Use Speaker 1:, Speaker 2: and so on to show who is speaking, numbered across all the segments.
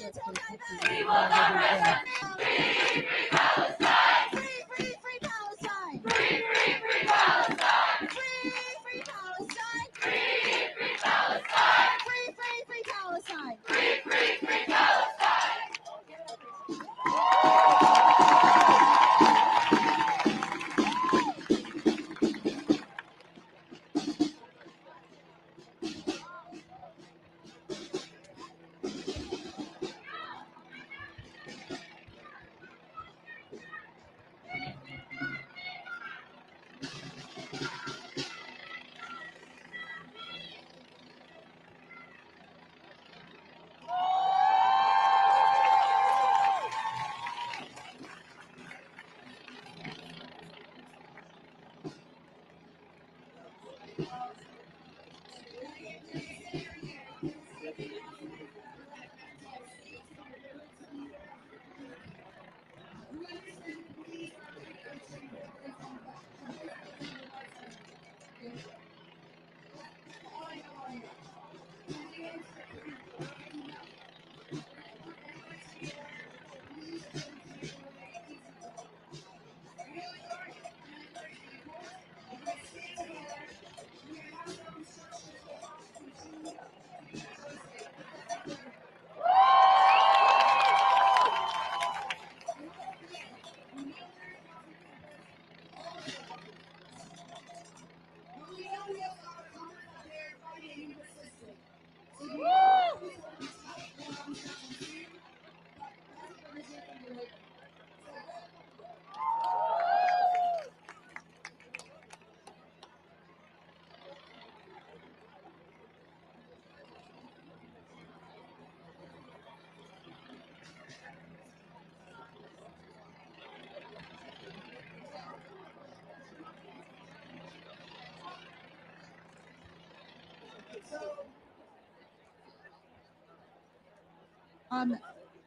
Speaker 1: We will not rest. Free Palestine! Free Palestine! Free Palestine! Free Palestine! Free Palestine! Free Palestine! Free Palestine!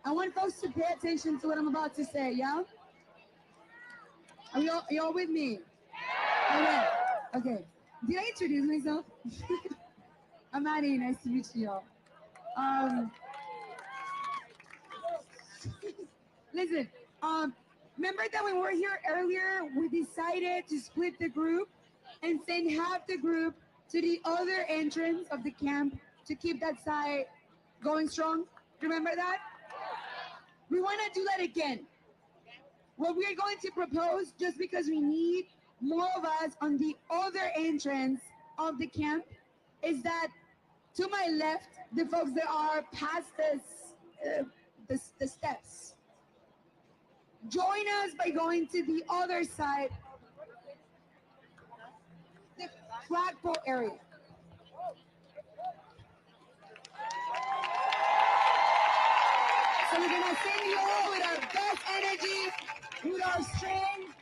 Speaker 2: I want folks to pay attention to what I'm about to say, yeah? Are y'all with me? Okay. Okay. Did I introduce myself? I'm Maddie. Nice to meet you all. Listen, remember that when we were here earlier, we decided to split the group and send half the group to the other entrance of the camp to keep that side going strong? Remember that? We want to do that again. What we're going to propose, just because we need more of us on the other entrance of the camp, is that to my left, the folks that are past the steps, join us by going to the other side, the flagpole area. So we're gonna send you all with our best energy, with our strength.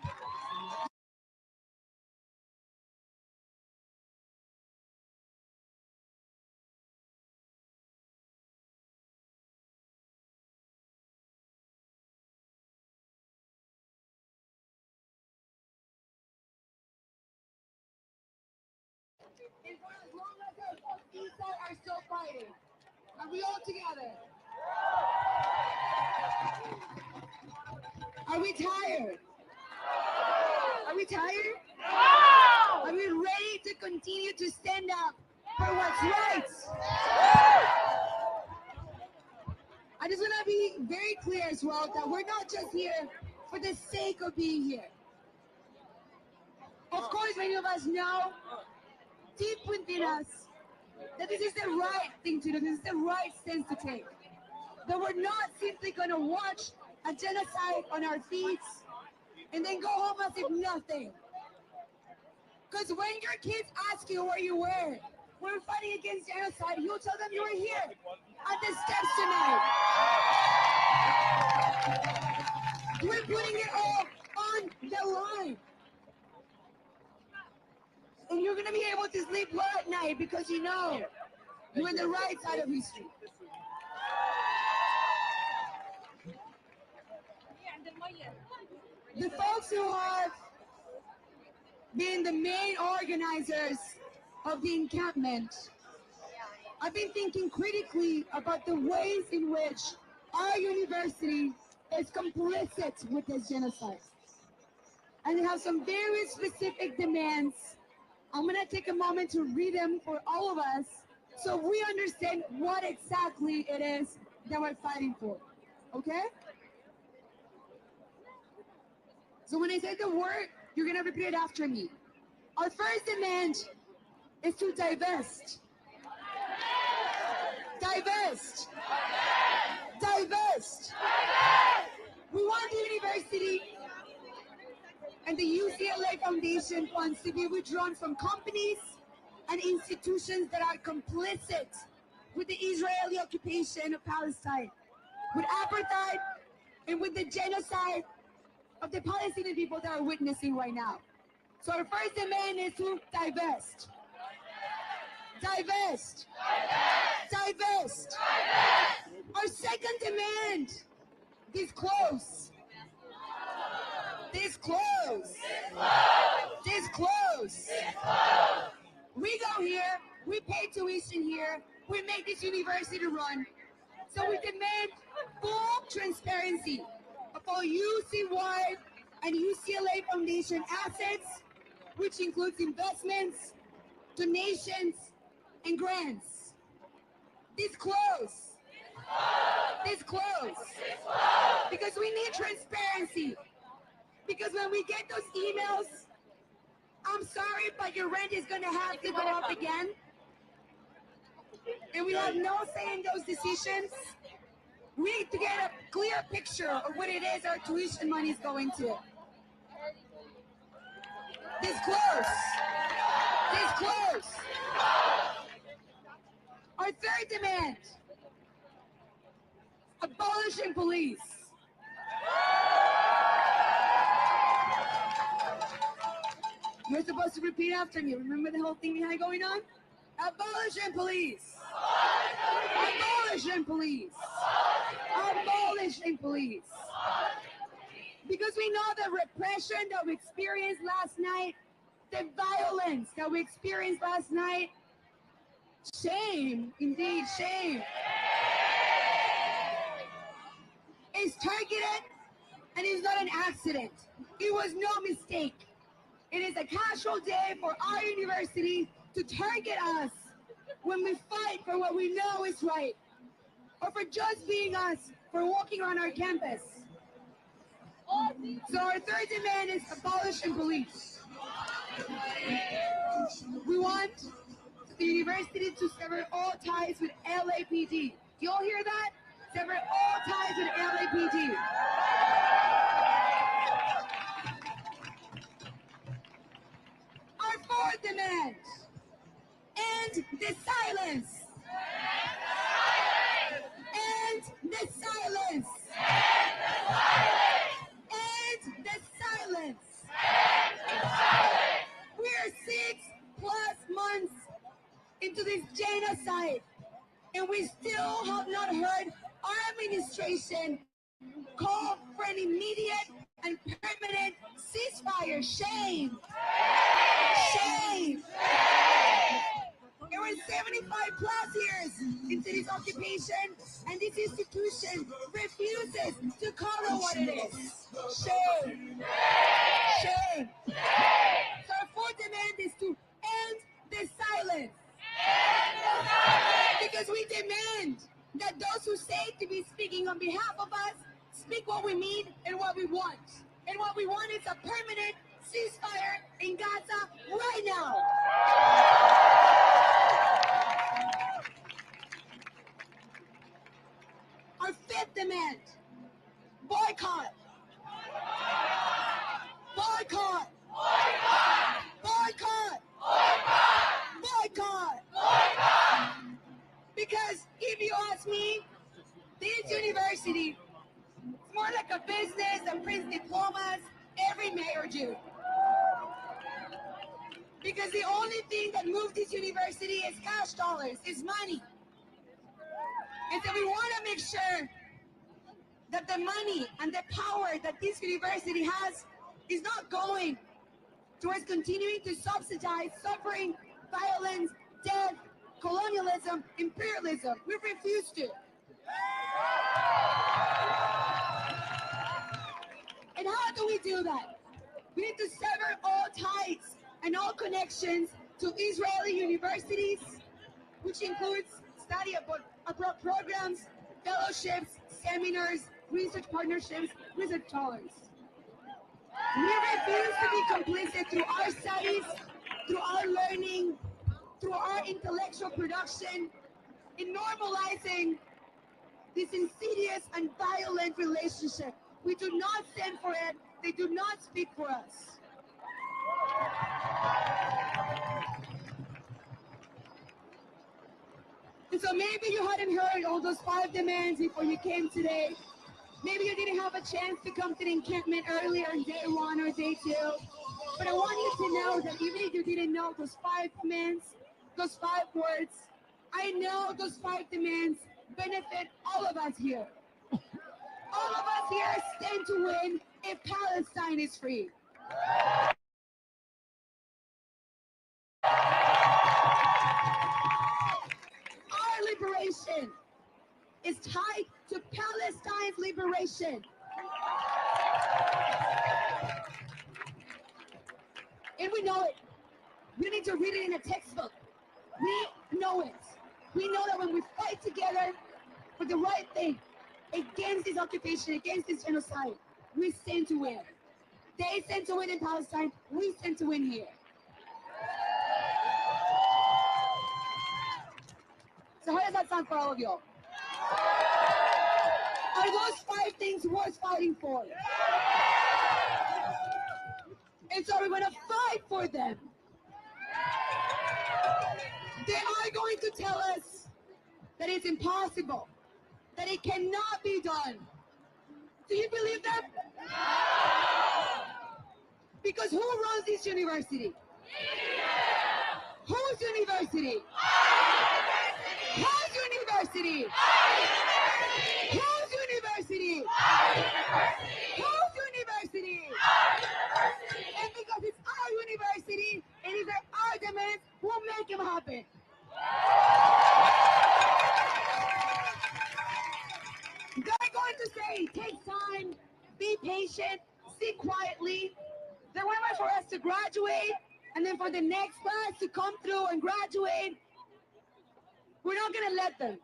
Speaker 2: And for as long as our folks inside are still fighting, are we all together? Are we tired? Are we tired? Are we ready to continue to stand up for what's right? I just want to be very clear as well that we're not just here for the sake of being here. Of course, many of us know deep within us that this is the right thing to do, this is the right stance to take. That we're not simply going to watch a genocide on our feet and then go home as if nothing. Because when your kids ask you where you were, we're fighting against genocide, you tell them you were here at the steps tonight. We're putting it all on the line. And you're going to be able to sleep well at night because you know you're on the right side of history. The folks who have been the main organizers of the encampment, I've been thinking critically about the ways in which our university is complicit with this genocide. And they have some very specific demands. I'm going to take a moment to read them for all of us so we understand what exactly it is that we're fighting for. Okay? So when I say the word, you're going to repeat it after me. Our first demand is to divest. Divest. Divest. We want the university and the UCLA Foundation funds to be withdrawn from companies and institutions that are complicit with the Israeli occupation of Palestine, with apartheid, and with the genocide of the Palestinian people that are witnessing right now. So our first demand is to divest. Divest. Divest. Our second demand, disclose. Disclose. Disclose. We go here, we pay tuition here, we make this university run. So we demand full transparency of all UCY and UCLA Foundation assets, which includes investments, donations, and grants. Disclose. Disclose. Because we need transparency. Because when we get those emails, I'm sorry, but your rent is going to have to go up again. And we have no say in those decisions. We need to get a clear picture of what it is our tuition money is going to. Disclose. Disclose. Our third demand, abolishing police. You're supposed to repeat after me. Remember the whole thing we had going on? Abolishing police. Abolishing police. Abolishing police. Because we know the repression that we experienced last night, the violence that we experienced last night, shame, indeed, shame, is targeted and is not an accident. It was no mistake. It is a casual day for our university to target us when we fight for what we know is right, or for just being us, for walking on our campus. So our third demand is abolishing police. We want the university to sever all ties with LAPD. Do you all hear that? Sever all ties with LAPD. Our fourth demand, end the silence. End the silence. End the silence. We are 6+ months into this genocide, and we still have not heard our administration call for an immediate and permanent ceasefire. Shame. Shame. And we're 75+ years into this occupation, and this institution refuses to call it what it is. Shame. Shame. So our fourth demand is to end the silence. Because we demand that those who say to be speaking on behalf of us speak what we mean and what we want. And what we want is a permanent ceasefire in Gaza right now. Our fifth demand, boycott. Boycott. Boycott. Boycott. Because if you ask me, this university is more like a business that prints diplomas every May or June. Because the only thing that moves this university is cash dollars, is money. And so we want to make sure that the money and the power that this university has is not going towards continuing to subsidize suffering, violence, death, colonialism, imperialism. We refuse to. And how do we do that? We need to sever all ties and all connections to Israeli universities, which includes study abroad programs, fellowships, seminars, research partnerships, research dollars. We refuse to be complicit through our studies, through our learning, through our intellectual production, in normalizing this insidious and violent relationship. We do not stand for it. They do not speak for us. And so maybe you hadn't heard all those 5 demands before you came today. Maybe you didn't have a chance to come to the encampment earlier in day 1 or day 2. But I want you to know that even if you didn't know those 5 demands, those 5 words, I know those 5 demands benefit all of us here. All of us here stand to win if Palestine is free. Our liberation is tied to Palestine's liberation. And we know it. We need to read it in a textbook. We know it. We know that when we fight together for the right thing, against this occupation, against this genocide, we stand to win. They stand to win in Palestine, we stand to win here. So how does that sound for all of y'all? Are those 5 things worth fighting for? And so we're going to fight for them. They are going to tell us that it's impossible, that it cannot be done. Do you believe that? Because who runs this university? Whose university? Whose university? Whose university? Whose university? And because it's our university, and these are our demands, we'll make them happen. They're going to say, take time, be patient, sit quietly. They want for us to graduate, and then for the next class to come through and graduate. We're not going to let them.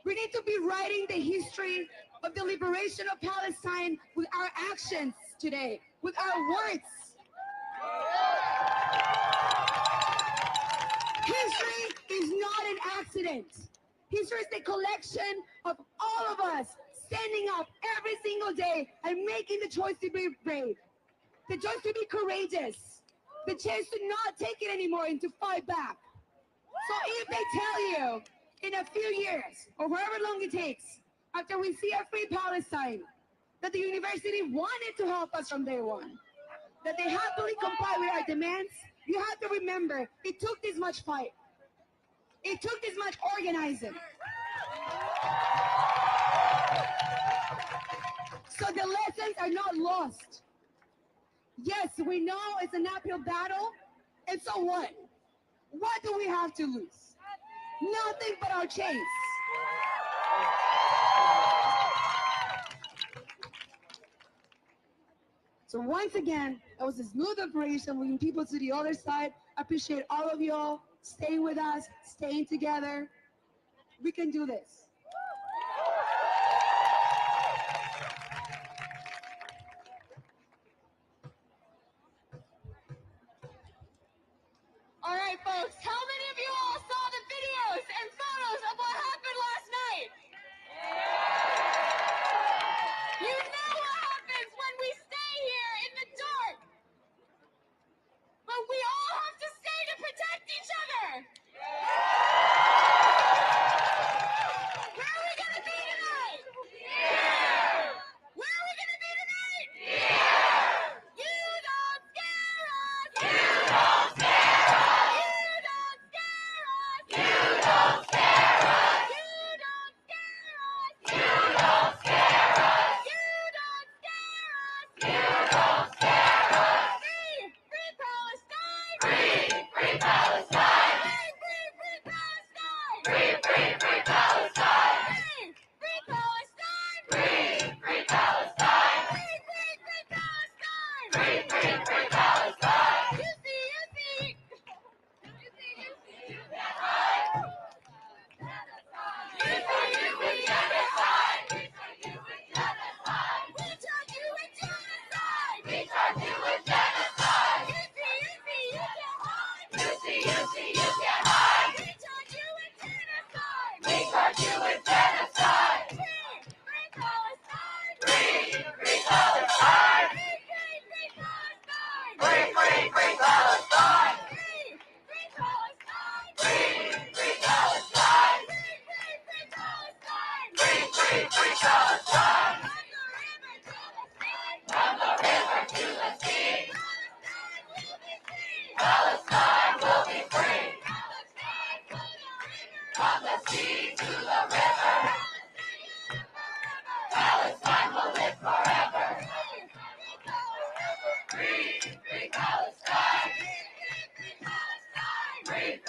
Speaker 2: We need to be writing the history of the liberation of Palestine with our actions today, with our words. History is not an accident. History is the collection of all of us standing up every single day and making the choice to be brave, the choice to be courageous, the chance to not take it anymore and to fight back. So if they tell you in a few years, or however long it takes, after we see a free Palestine, that the university wanted to help us from day 1, that they happily comply with our demands, you have to remember, it took this much fight. It took this much organizing. So the lessons are not lost. Yes, we know it's an uphill battle, and so what? What do we have to lose? Nothing but our chains. So once again, that was a smooth operation, moving people to the other side. I appreciate all of y'all staying with us, staying together. We can do this.
Speaker 1: All right, folks, how many of you all saw the videos and photos of what happened last night? You know what happens when we stay here in the dark. But we all have to stay to protect each other.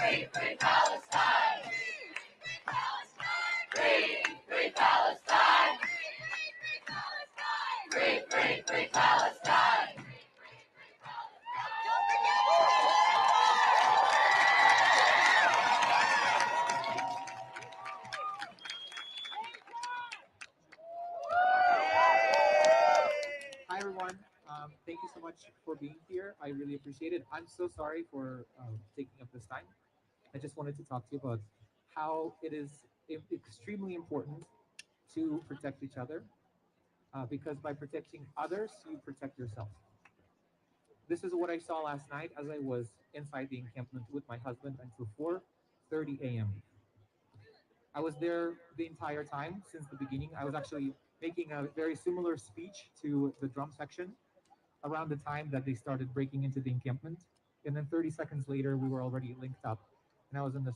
Speaker 1: Free Palestine! Free Palestine! Free Palestine! Free Palestine! Free Palestine! Don't forget who we
Speaker 3: Hi everyone. Thank you so much for being here. I really appreciate it. I'm so sorry for taking up this time. I just wanted to talk to you about how it is extremely important to protect each other, because by protecting others, you protect yourself. This is what I saw last night as I was inside the encampment with my husband until 4:30 a.m. I was there the entire time since the beginning. I was actually making a very similar speech to the drum section around the time that they started breaking into the encampment. And then 30 seconds later, we were already linked up, and I was in the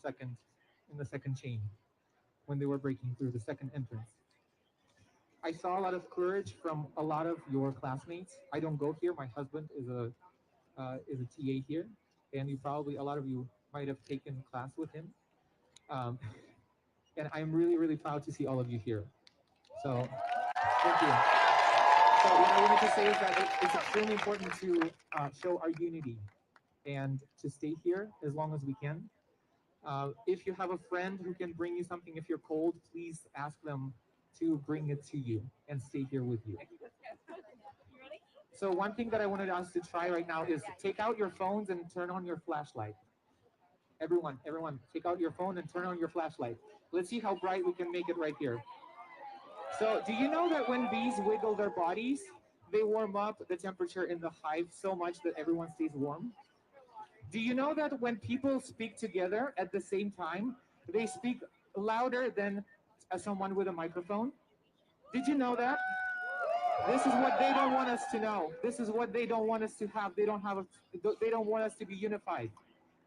Speaker 3: second chain when they were breaking through the second entrance. I saw a lot of courage from a lot of your classmates. I don't go here. My husband is a TA here, and you probably a lot of you might have taken class with him. Um, and I'm really really proud to see all of you here. So thank you. So what I wanted to say is that it's extremely important to show our unity and to stay here as long as we can. If you have a friend who can bring you something, if you're cold, please ask them to bring it to you and stay here with you. So one thing that I wanted us to try right now is take out your phones and turn on your flashlight. Everyone, take out your phone and turn on your flashlight. Let's see how bright we can make it right here. So do you know that when bees wiggle their bodies, they warm up the temperature in the hive so much that everyone stays warm? Do you know that when people speak together at the same time, they speak louder than someone with a microphone? Did you know that? This is what they don't want us to know. This is what they don't want us to have. They don't want us to be unified.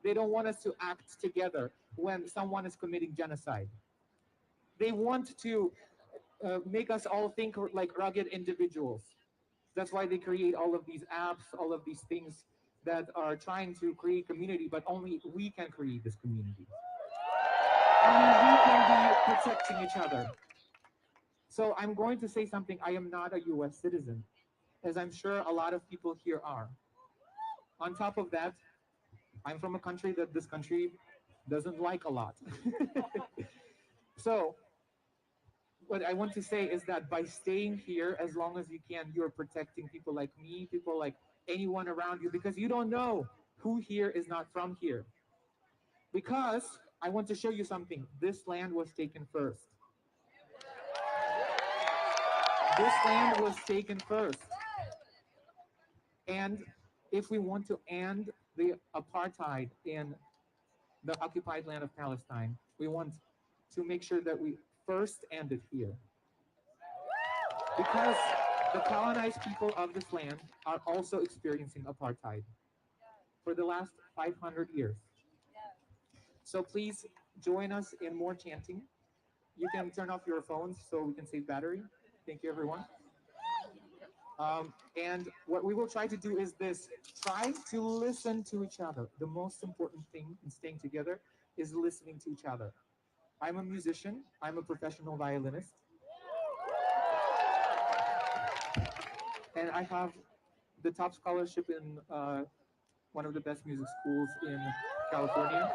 Speaker 3: They don't want us to act together when someone is committing genocide. They want to make us all think like rugged individuals. That's why they create all of these apps, all of these things that are trying to create community, but only we can create this community. Only we can be protecting each other. So I'm going to say something. I am not a US citizen, as I'm sure a lot of people here are. On top of that, I'm from a country that this country doesn't like a lot. So what I want to say is that by staying here as long as you can, you're protecting people like me, people like anyone around you, because you don't know who here is not from here. Because I want to show you something. This land was taken first. This land was taken first. And if we want to end the apartheid in the occupied land of Palestine, we want to make sure that we first end it here. Because the colonized people of this land are also experiencing apartheid for the last 500 years. So please join us in more chanting. You can turn off your phones so we can save battery. Thank you, everyone. And what we will try to do is this: try to listen to each other. The most important thing in staying together is listening to each other. I'm a musician, I'm a professional violinist, and I have the top scholarship in one of the best music schools in California.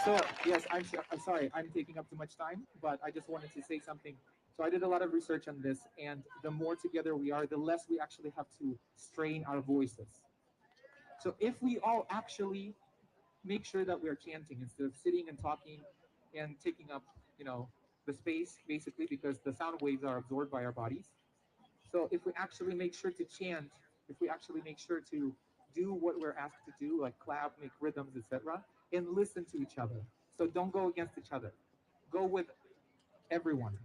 Speaker 3: So yes, I'm sorry, I'm taking up too much time, but I just wanted to say something. So I did a lot of research on this, and the more together we are, the less we actually have to strain our voices. So if we all actually make sure that we're chanting instead of sitting and talking and taking up, the space basically because the sound waves are absorbed by our bodies. So if we actually make sure to chant, if we actually make sure to do what we're asked to do, like clap, make rhythms, etc., and listen to each other. So don't go against each other. Go with everyone.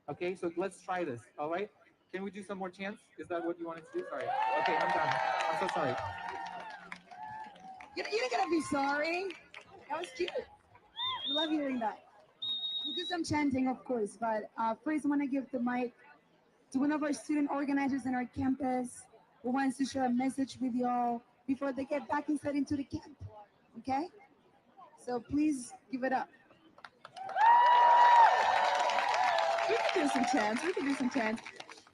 Speaker 3: Okay, so let's try this. All right. Can we do some more chants? Is that what you wanted to do? Sorry. Okay, I'm done. I'm so sorry.
Speaker 2: You don't gotta be sorry. That was cute. We love hearing that. We'll do some chanting, of course, but first I want to give the mic to one of our student organizers in our campus who wants to share a message with y'all before they get back inside into the camp. Okay? So please give it up. We can do some chants. We can do some chants.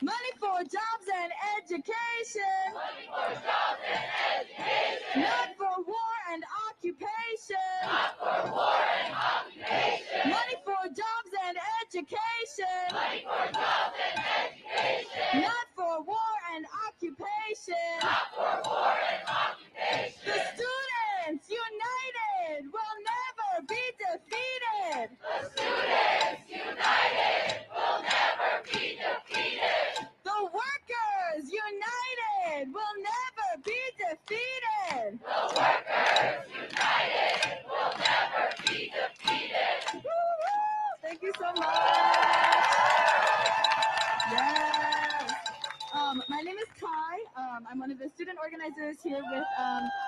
Speaker 2: Money for jobs and education. Money for jobs and education. Not for war and occupation. Not for war and occupation. Money for jobs and education. Money for jobs and education. Not for war and occupation. Not for war and occupation. The students united will never be defeated. The students united will never be defeated. The workers united will never be defeated. The workers united will never be defeated. Woo-hoo! Thank you so much. Yes. My name is Kai. I'm one of the student organizers here with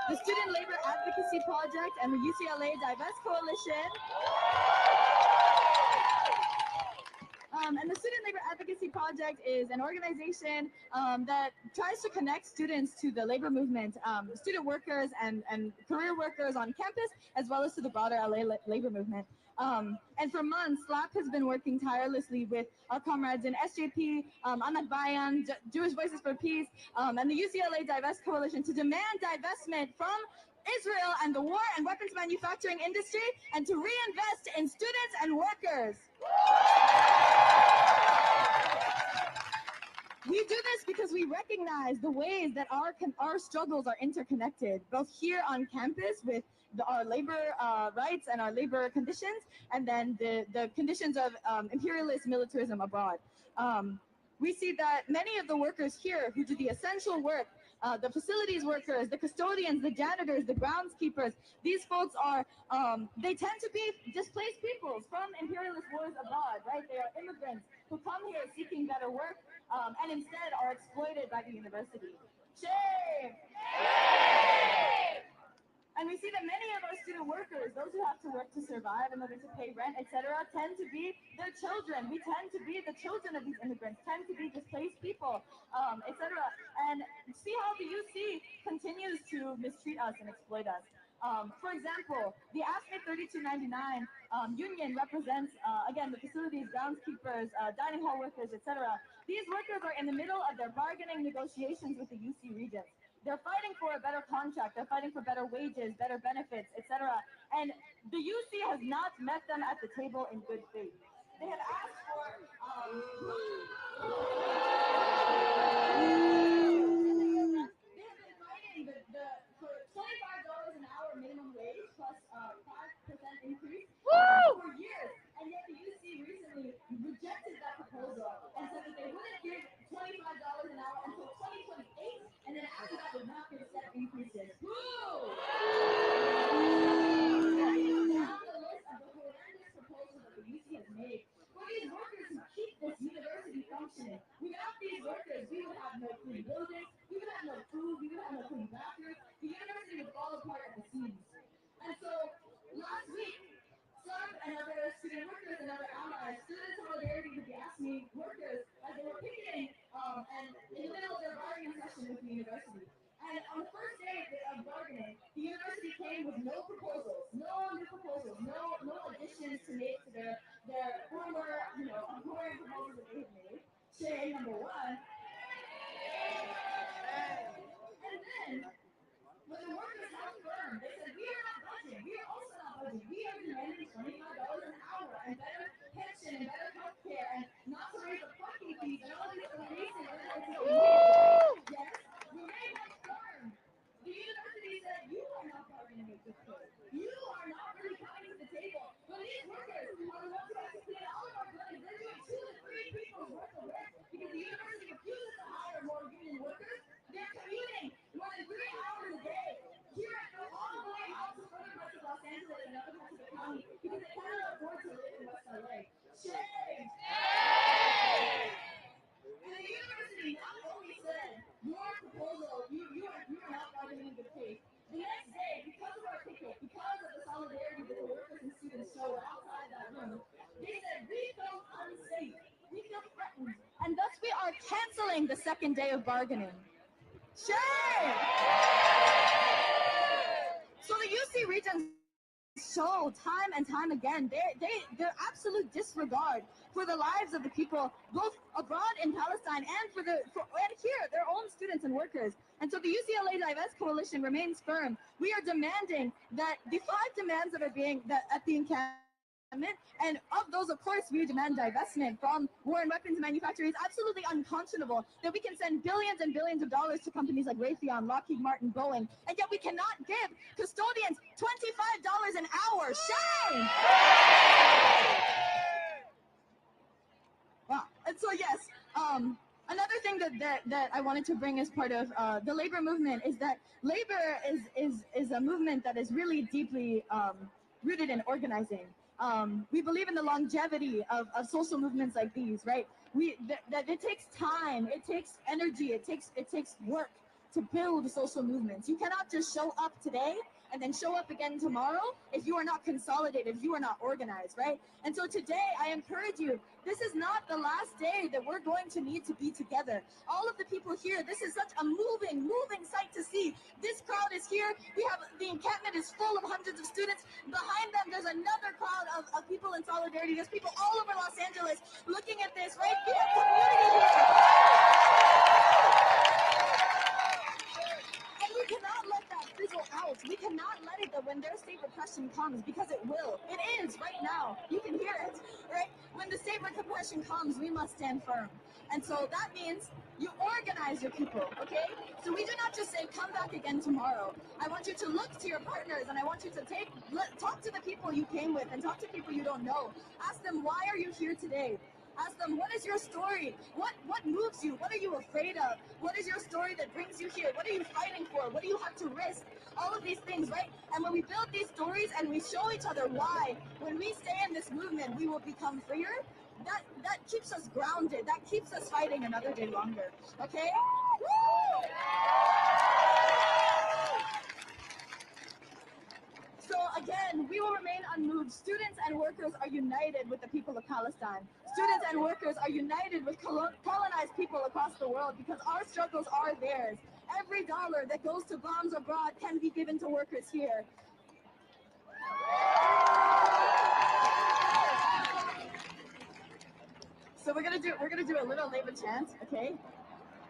Speaker 2: the Student Labor Advocacy Project and the UCLA Divest Coalition. And the Student Labor Advocacy Project is an organization that tries to connect students to the labor movement, student workers and career workers on campus, as well as to the broader LA labor movement. And for months, SLAP has been working tirelessly with our comrades in SJP, Ahmad Bayan, Jewish Voices for Peace, and the UCLA Divest Coalition to demand divestment from Israel and the war and weapons manufacturing industry, and to reinvest in students and workers. We do this because we recognize the ways that our struggles are interconnected, both here on campus with our labor rights and our labor conditions, and then the conditions of imperialist militarism abroad. We see that many of the workers here who do the essential work, the facilities workers, the custodians, the janitors, the groundskeepers, these folks are, they tend to be displaced peoples from imperialist wars abroad, right? They are immigrants who come here seeking better work, and instead are exploited by the university. Shame! Shame! And we see that many of our student workers, those who have to work to survive in order to pay rent, etc., tend to be their children. We tend to be the children of these immigrants, tend to be displaced people, etc. And see how the UC continues to mistreat us and exploit us. For example, the AFSCME 3299 union represents, again, the facilities, groundskeepers, dining hall workers, etc. These workers are in the middle of their bargaining negotiations with the UC Regents. They're fighting for a better contract, they're fighting for better wages, better benefits, etc. And the UC has not met them at the table in good faith. They have asked for they have been fighting for $25 an hour minimum wage plus 5% increase for years. And yet the UC recently rejected that proposal and said that they wouldn't give $25 an hour until 2028, and then after that would not give step increases. Woo! Down the list of the horrendous proposals that the UC has made for these workers who keep this university functioning. Without these workers, we would have no clean buildings, we would have no food, we would have no clean bathrooms. The university would fall apart at the seams. And so last week, some and other student workers and other allies stood in solidarity with the AFSCME workers as they were picketing and in the middle of their bargaining session with the university. And on the first day of bargaining, the university came with no proposals, no new proposals, no additions to make to their former, abhorrent proposals that they had made. Shame number one. And then, when the workers held firm, they said, we are not budging. We are also not budging. We are demanding $25 an hour and better pension and better health care and not to raise the parking fees and all these other basic benefits that we need. Yes, we made them firm. The university said, you are not bargaining with good faith. You are not really coming to the table. When these workers are the ones who have to clean all of our buildings, they're doing 2 to 3 people's worth of work because the university refuses to hire more union workers. They're commuting more than 3 hours a day here all the way out to other parts of Los Angeles and other parts of the county because they cannot afford to live in West LA. Shame! And the university not only said, your proposal, you are not bargaining in good faith. The next day, because of our picket, because of the solidarity that the workers and students showed outside that room, they said, we feel unsafe, we feel threatened, and thus we are canceling the second day of bargaining.
Speaker 1: Shame! So the UC regions show time and time again their absolute disregard for the lives of the people both abroad in Palestine and and here their own students and workers. And so the UCLA Divest Coalition remains firm. We are demanding that the five demands that are being that at the encampment, and of those, of course, we demand divestment from war and weapons manufacturers. Absolutely unconscionable that we can send billions and billions of dollars to companies like Raytheon, Lockheed Martin, Boeing, and yet we cannot give custodians $25 an hour. Shame! Wow. And so yes, another thing that I wanted to bring as part of the labor movement is that labor is a movement that is really deeply rooted in organizing. We believe in the longevity of social movements like these, right? That it takes time, it takes energy, it takes work to build social movements. You cannot just show up today and then show up again tomorrow if you are not consolidated, if you are not organized, right? And so today I encourage you, this is not the last day that we're going to need to be together. All of the people here, this is such a moving sight to see. This crowd is here. We have the encampment is full of hundreds of students. Behind them, there's another crowd of people in solidarity. There's people all over Los Angeles looking at this, right? We have community here. And we cannot let that fizzle out. We cannot let it that when their state repression comes, because it will. It is right now. You can hear it, right? When the state repression comes, we must stand firm. And so that means you organize your people, okay? So we do not just say, come back again tomorrow. I want you to look to your partners, and I want you to talk to the people you came with and talk to people you don't know. Ask them, why are you here today? Ask them, what is your story? What moves you? What are you afraid of? What is your story that brings you here? What are you fighting for? What do you have to risk? All of these things, right? And when we build these stories and we show each other why, when we stay in this movement, we will become freer. That keeps us grounded. That keeps us fighting another day longer. Okay? Woo! So again, we will remain unmoved. Students and workers are united with the people of Palestine. Students and workers are united with colonized people across the world because our struggles are theirs. Every dollar that goes to bombs abroad can be given to workers here. So we're gonna do a little labor chant, okay?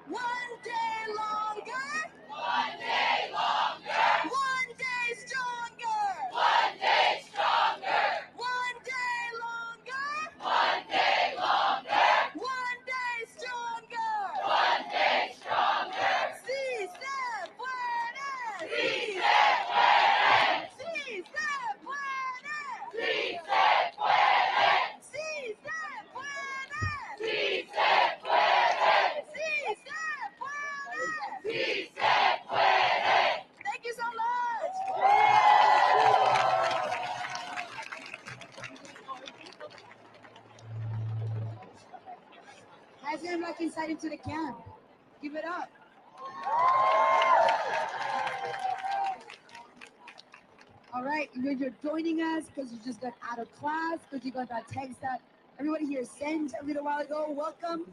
Speaker 1: One day longer. One day longer. One day stronger. One day stronger. One day longer. One day longer. One day stronger. One day stronger. Sí se puede. Sí se puede. Sí se puede. Sí se puede. Sí se puede. Sí se puede. Sí se puede. Sí se puede. Thank you so much.
Speaker 2: Guys, get back inside into the camp. Give it up. All right, you're joining us because you just got out of class, because you got that text that everybody here sent a little while ago. Welcome.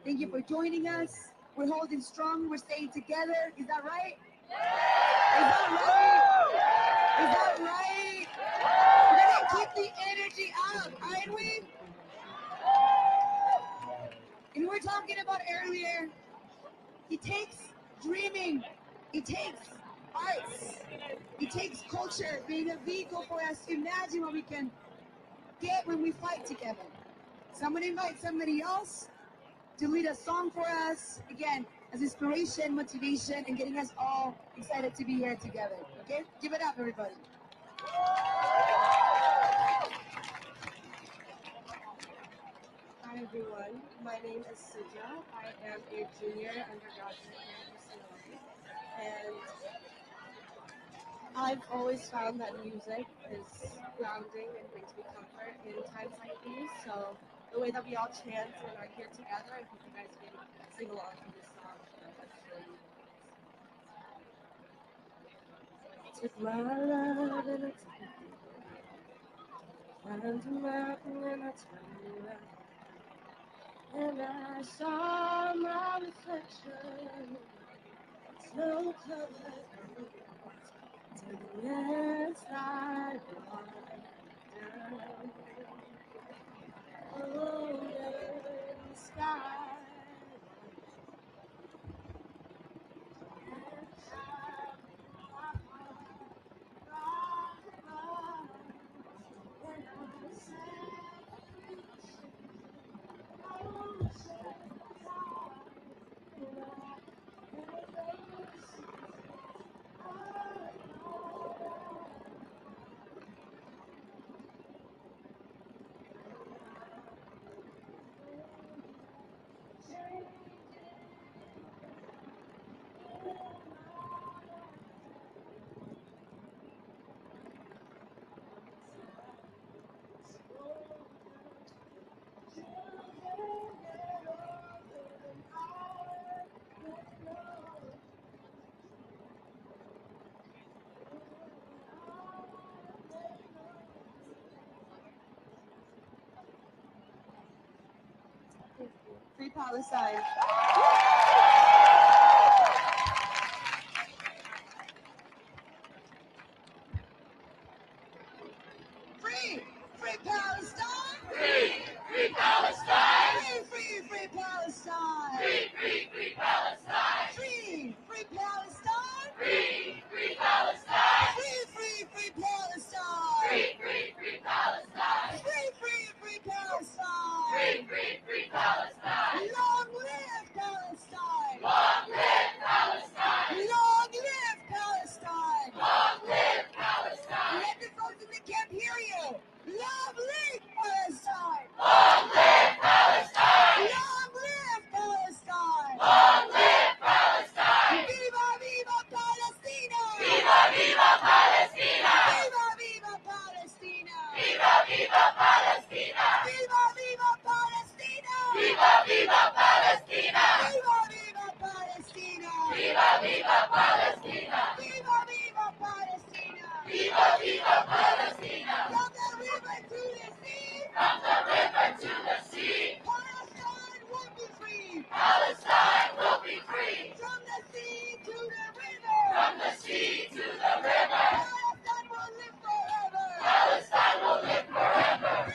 Speaker 2: Thank you for joining us. We're holding strong. We're staying together. Is that right? Is that right? Is that right? We're gonna keep the energy up, aren't we? And we were talking about earlier, it takes dreaming, it takes arts, it takes culture being a vehicle for us to imagine what we can get when we fight together. So I'm gonna invite somebody else to lead a song for us, again, as inspiration, motivation, and getting us all excited to be here together. Okay? Give it up, everybody.
Speaker 4: Hi everyone, my name is Suja. I am a junior undergraduate at UCLA, and I've always found that music is grounding and brings me comfort in times like these. So the way that we all chant and are here together, I hope you guys can sing along to this song. Took my love and I took it. Found a mountain and I turned around. And I saw my reflection snow covered to the inside golden sky. Free Palestine.
Speaker 2: Free! Free Palestine!
Speaker 5: Free Palestine!
Speaker 2: Free Palestine!
Speaker 5: Free Palestine!
Speaker 2: Free Palestine!
Speaker 5: Free Palestine!
Speaker 2: Free Palestine!
Speaker 5: Free Palestine!
Speaker 2: Free Palestine!
Speaker 5: Free Palestine!
Speaker 2: Long live Palestine!
Speaker 5: Long live Palestine!
Speaker 2: Long live Palestine!
Speaker 5: Long live Palestine!
Speaker 2: Let the folks in the camp hear you! Long live Palestine!
Speaker 5: Long live Palestine!
Speaker 2: Long live Palestine!
Speaker 5: Long live Palestine!
Speaker 2: Viva Viva Palestina!
Speaker 5: Viva Viva Palestina!
Speaker 2: Viva Viva Palestina!
Speaker 5: Viva Viva Palestina!
Speaker 2: Viva Viva Palestina!
Speaker 5: Viva Viva Palestina!
Speaker 2: Viva Viva Palestina!
Speaker 5: Viva Viva Palestina!
Speaker 2: Viva Viva Palestina!
Speaker 5: Viva Viva Palestina!
Speaker 2: From the river to the sea,
Speaker 5: From the river to the sea,
Speaker 2: Palestine will be free.
Speaker 5: Palestine will be free.
Speaker 2: From the sea to the river,
Speaker 5: From the sea to the river,
Speaker 2: Palestine will live forever.
Speaker 5: Palestine will live forever.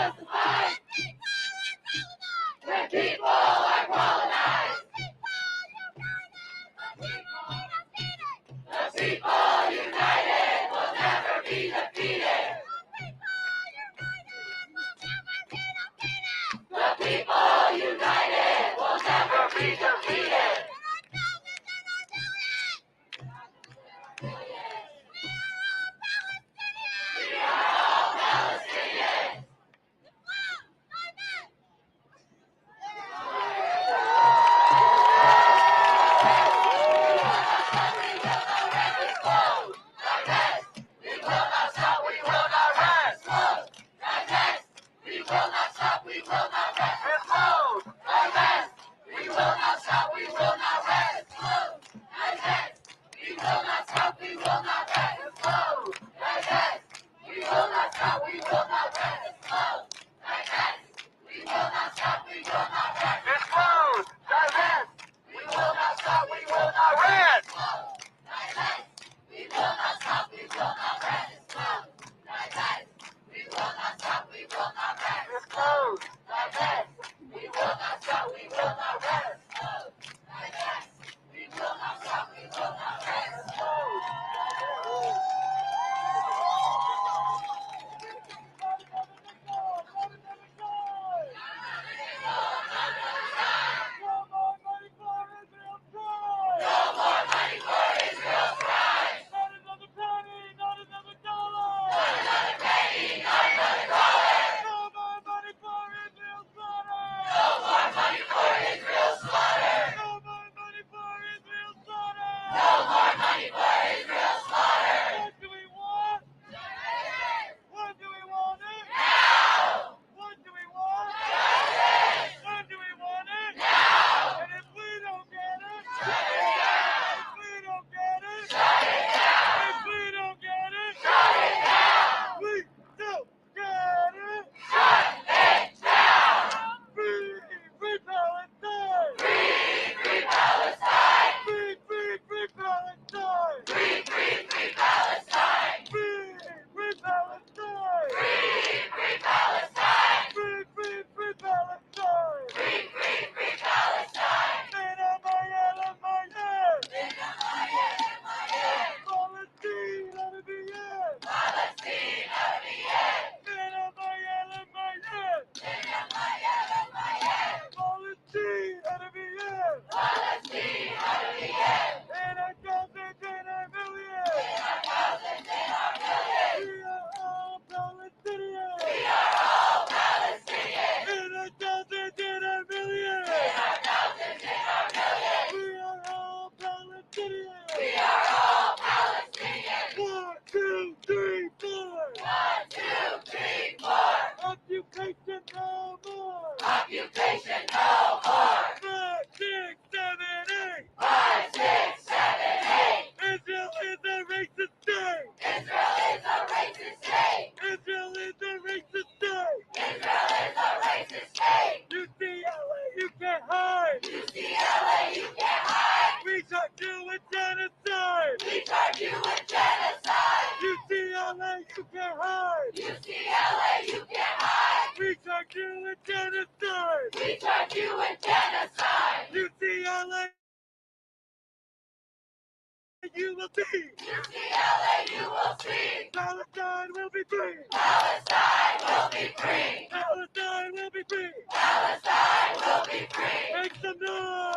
Speaker 5: The people are colonized. The people united will never be defeated. The people united will never be defeated. We are all Palestinians. We will not stop, we will not rest. We will not stop, we will not rest. We will not stop, we will not rest. We will not stop, we will not rest. We will not stop, we will not rest. We will not stop, we will not rest. Explode! Divest! We will not stop, we will not rest. We will not stop, we will not rest. We will not stop, we will not rest. Explode! Divest! We will not stop, we will not rest. We will not stop, we will not rest. Occupation no more. 5, 6, 7, 8.
Speaker 6: Israel is a racist state.
Speaker 5: Israel is a racist state.
Speaker 6: Israel is a racist state.
Speaker 5: Israel is a racist state.
Speaker 6: UCLA, you can't hide.
Speaker 5: UCLA, you can't hide.
Speaker 6: We charge you with genocide.
Speaker 5: We charge you with genocide.
Speaker 6: UCLA, you can't hide.
Speaker 5: UCLA, you can't hide.
Speaker 6: We charge you with genocide.
Speaker 5: We charge you with genocide.
Speaker 6: UCLA, you will see.
Speaker 5: UCLA, you will see.
Speaker 6: Palestine will be free.
Speaker 5: Palestine will be free.
Speaker 6: Palestine will be free.
Speaker 5: Palestine will be free.
Speaker 6: Make some noise.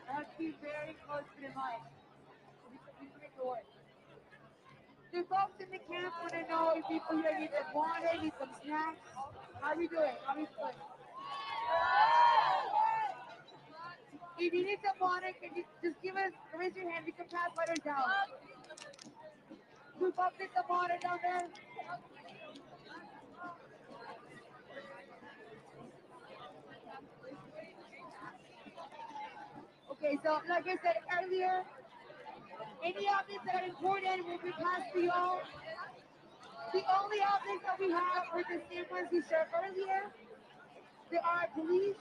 Speaker 2: I have to be very close to the mic. The folks in the camp want to know if people here need some water, need some snacks. How are we doing? How are we doing? If you need some water, can you just raise your hand, we can pass water down. Do folks need some water down there? So, like I said earlier, any objects that are important will be passed to y'all. The only objects that we have are the same ones we shared earlier. There are police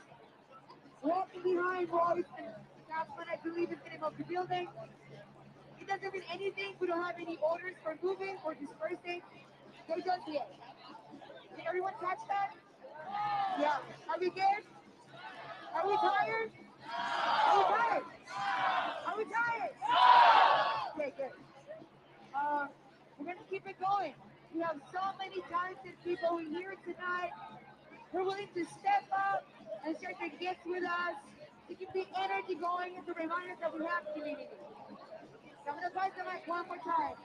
Speaker 2: walking behind walls, and that's when I believe is getting off the building. It doesn't mean anything. We don't have any orders for moving or dispersing. They just here. Did everyone catch that? Yeah. Are we good? Are we tired? Are we tired? Are we tired? Okay, good. We're gonna keep it going. We have so many talented people in here tonight who are willing to step up and share their gifts with us to keep the energy going and to remind us that we have community. So I'm gonna pass the mic one more time.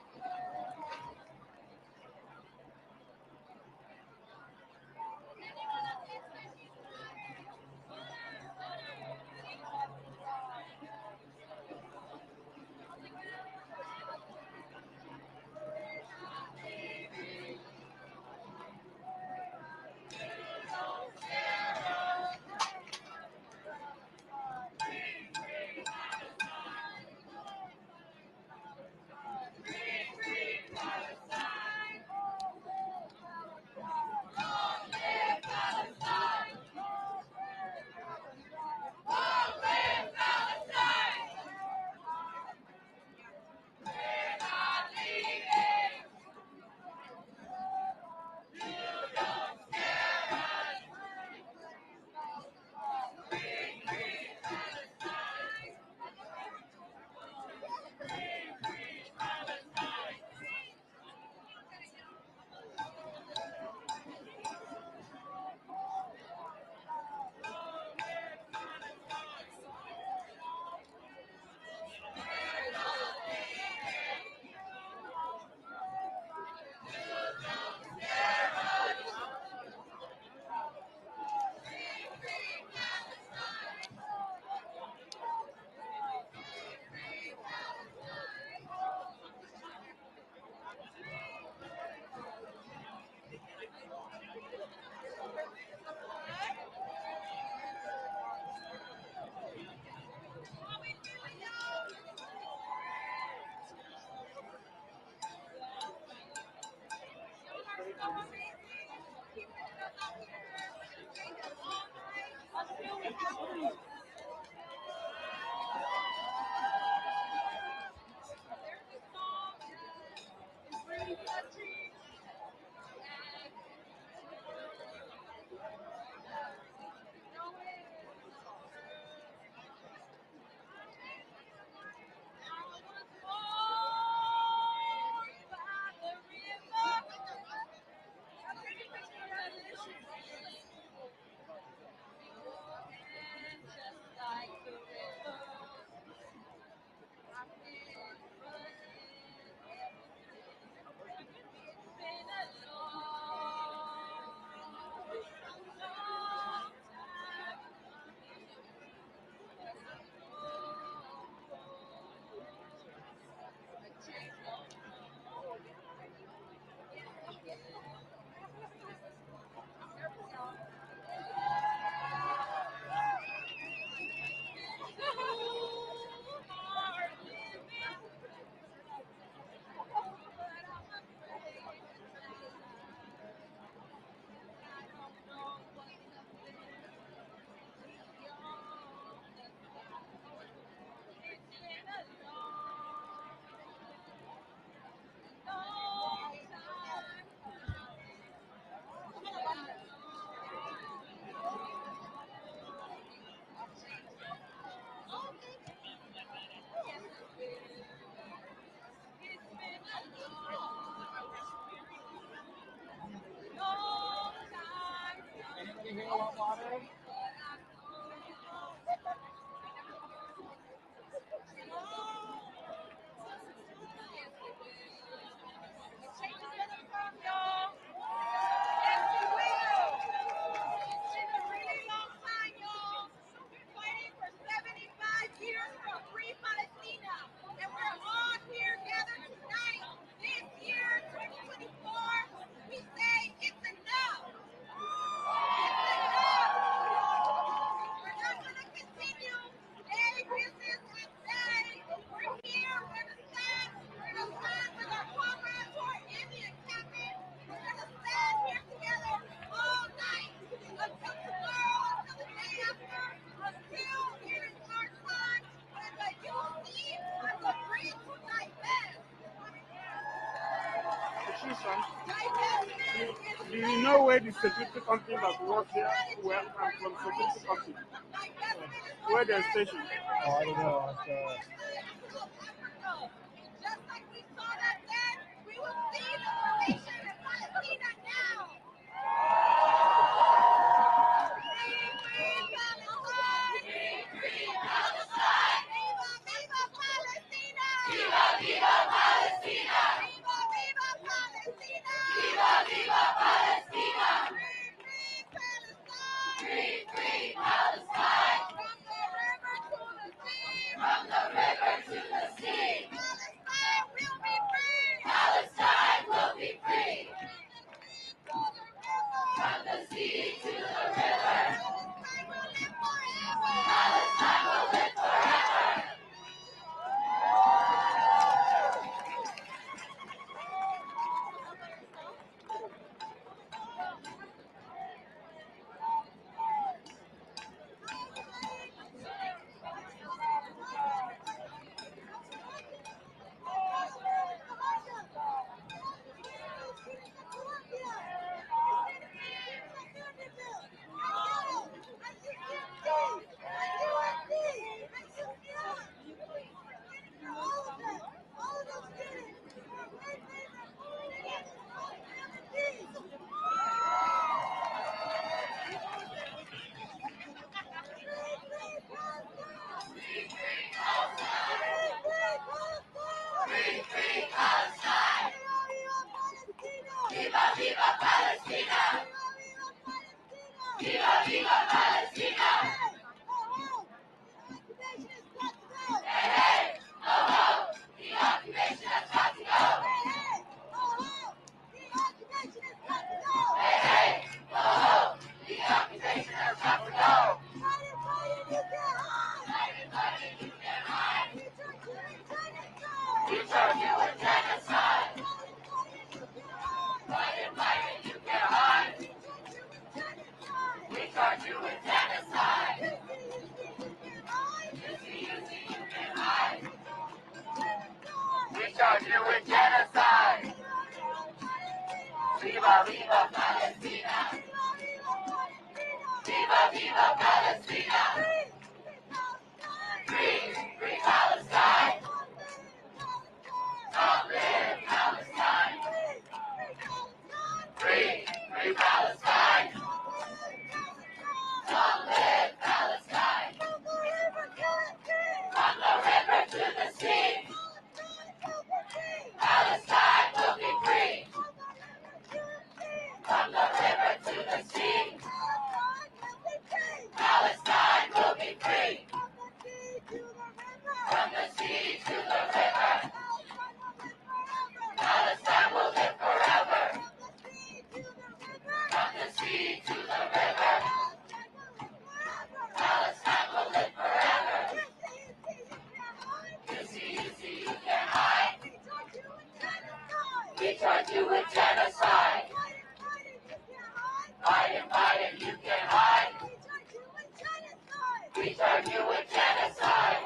Speaker 5: We say it's enough. It's enough.
Speaker 6: where the security company that work here? Well, I'm from security company. Where they're stationed?
Speaker 3: Oh, I don't know.
Speaker 5: Just like we saw that then, we will see the formation in Palestina now. Palestine will be free. From the sea to the river. Palestine will live forever. Palestine will live forever. Viva, viva Palestina! Viva, viva Palestina! Hey, hey! Oh, oh! The occupation has got to go! Hey, hey! Oh, oh! The occupation has got to go! Hey, hey! Oh, oh! The occupation has got to go! Fighting, fighting, you can't hide! Fighting, fighting, you can't hide! We charge you with genocide! Fighting, fighting, you can't hide! We charge you with genocide! You can't hide! We charge you with genocide! Viva, viva Palestina! Viva, viva Palestina! Free, free Palestine! Long live Palestine! Free, free Palestine! Long live Palestine! From the river to the sea! Palestine will be free! From the river to the sea! Palestine will be free! From the sea to the river! Palestine will live forever! From the sea to the river! Palestine will live forever! You see, you can't hide! We charge you with genocide! Fighting, fighting, you can't hide! We charge you with genocide!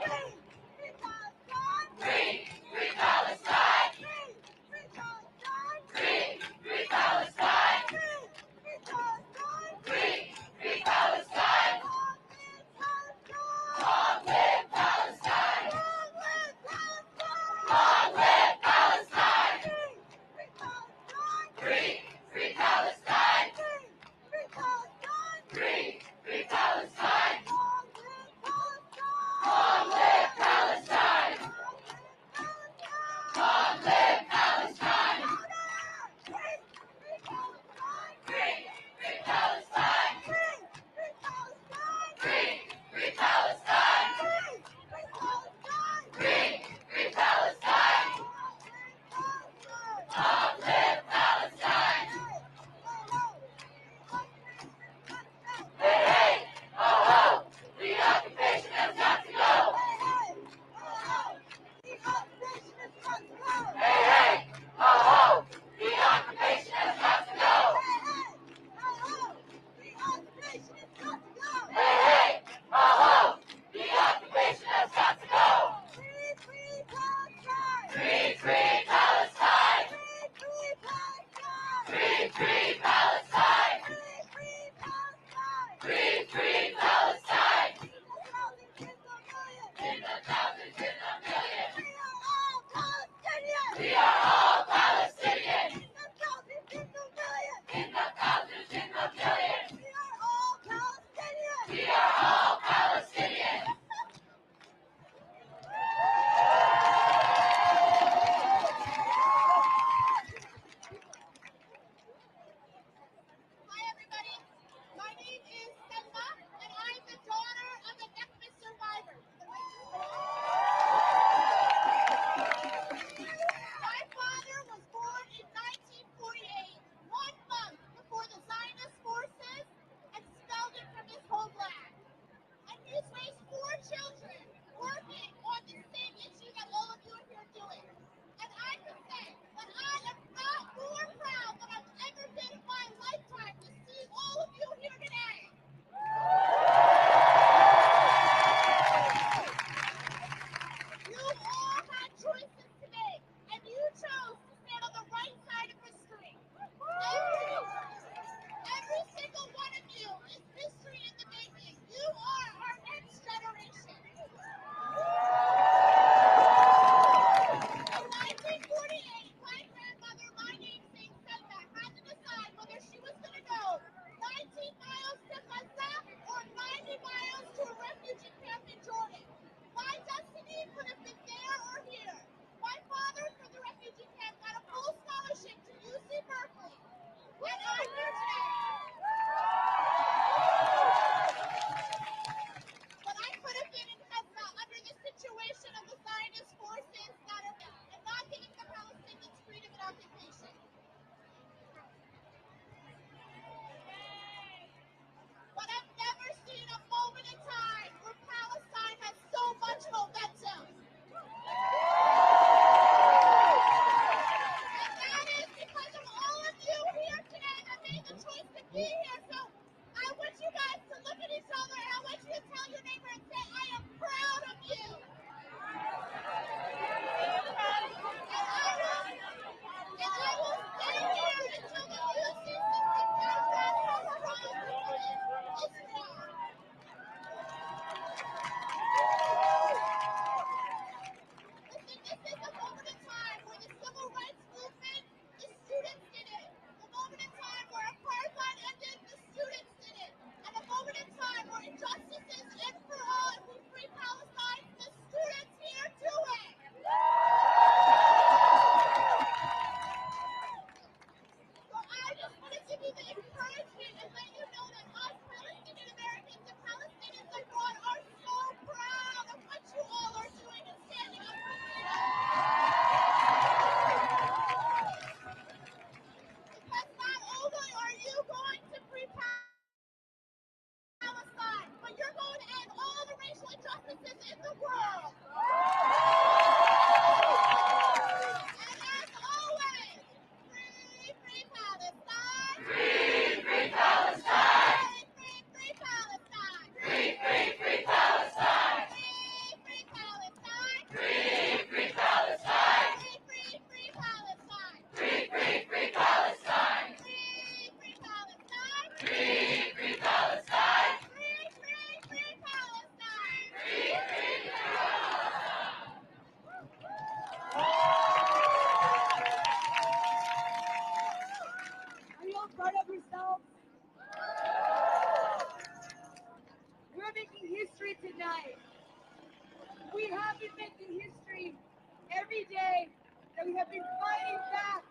Speaker 5: Free, free Palestine! Free, free Palestine! Free, free Palestine! Long live Palestine! Long live Palestine! Free, free Palestine! Free, free Palestine! in the world. And as always, free, free Palestine. Free, free Palestine. Free, free Palestine. Free, free, free Palestine. Free, free Palestine. Free, free Palestine. Free, free, free Palestine. Free, free, free Palestine. Free, free Palestine. Free, free Palestine. Free, free, free Palestine. Free, free, free
Speaker 2: Are you all proud of yourselves? We're making history tonight. We have been making history every day that we have been fighting back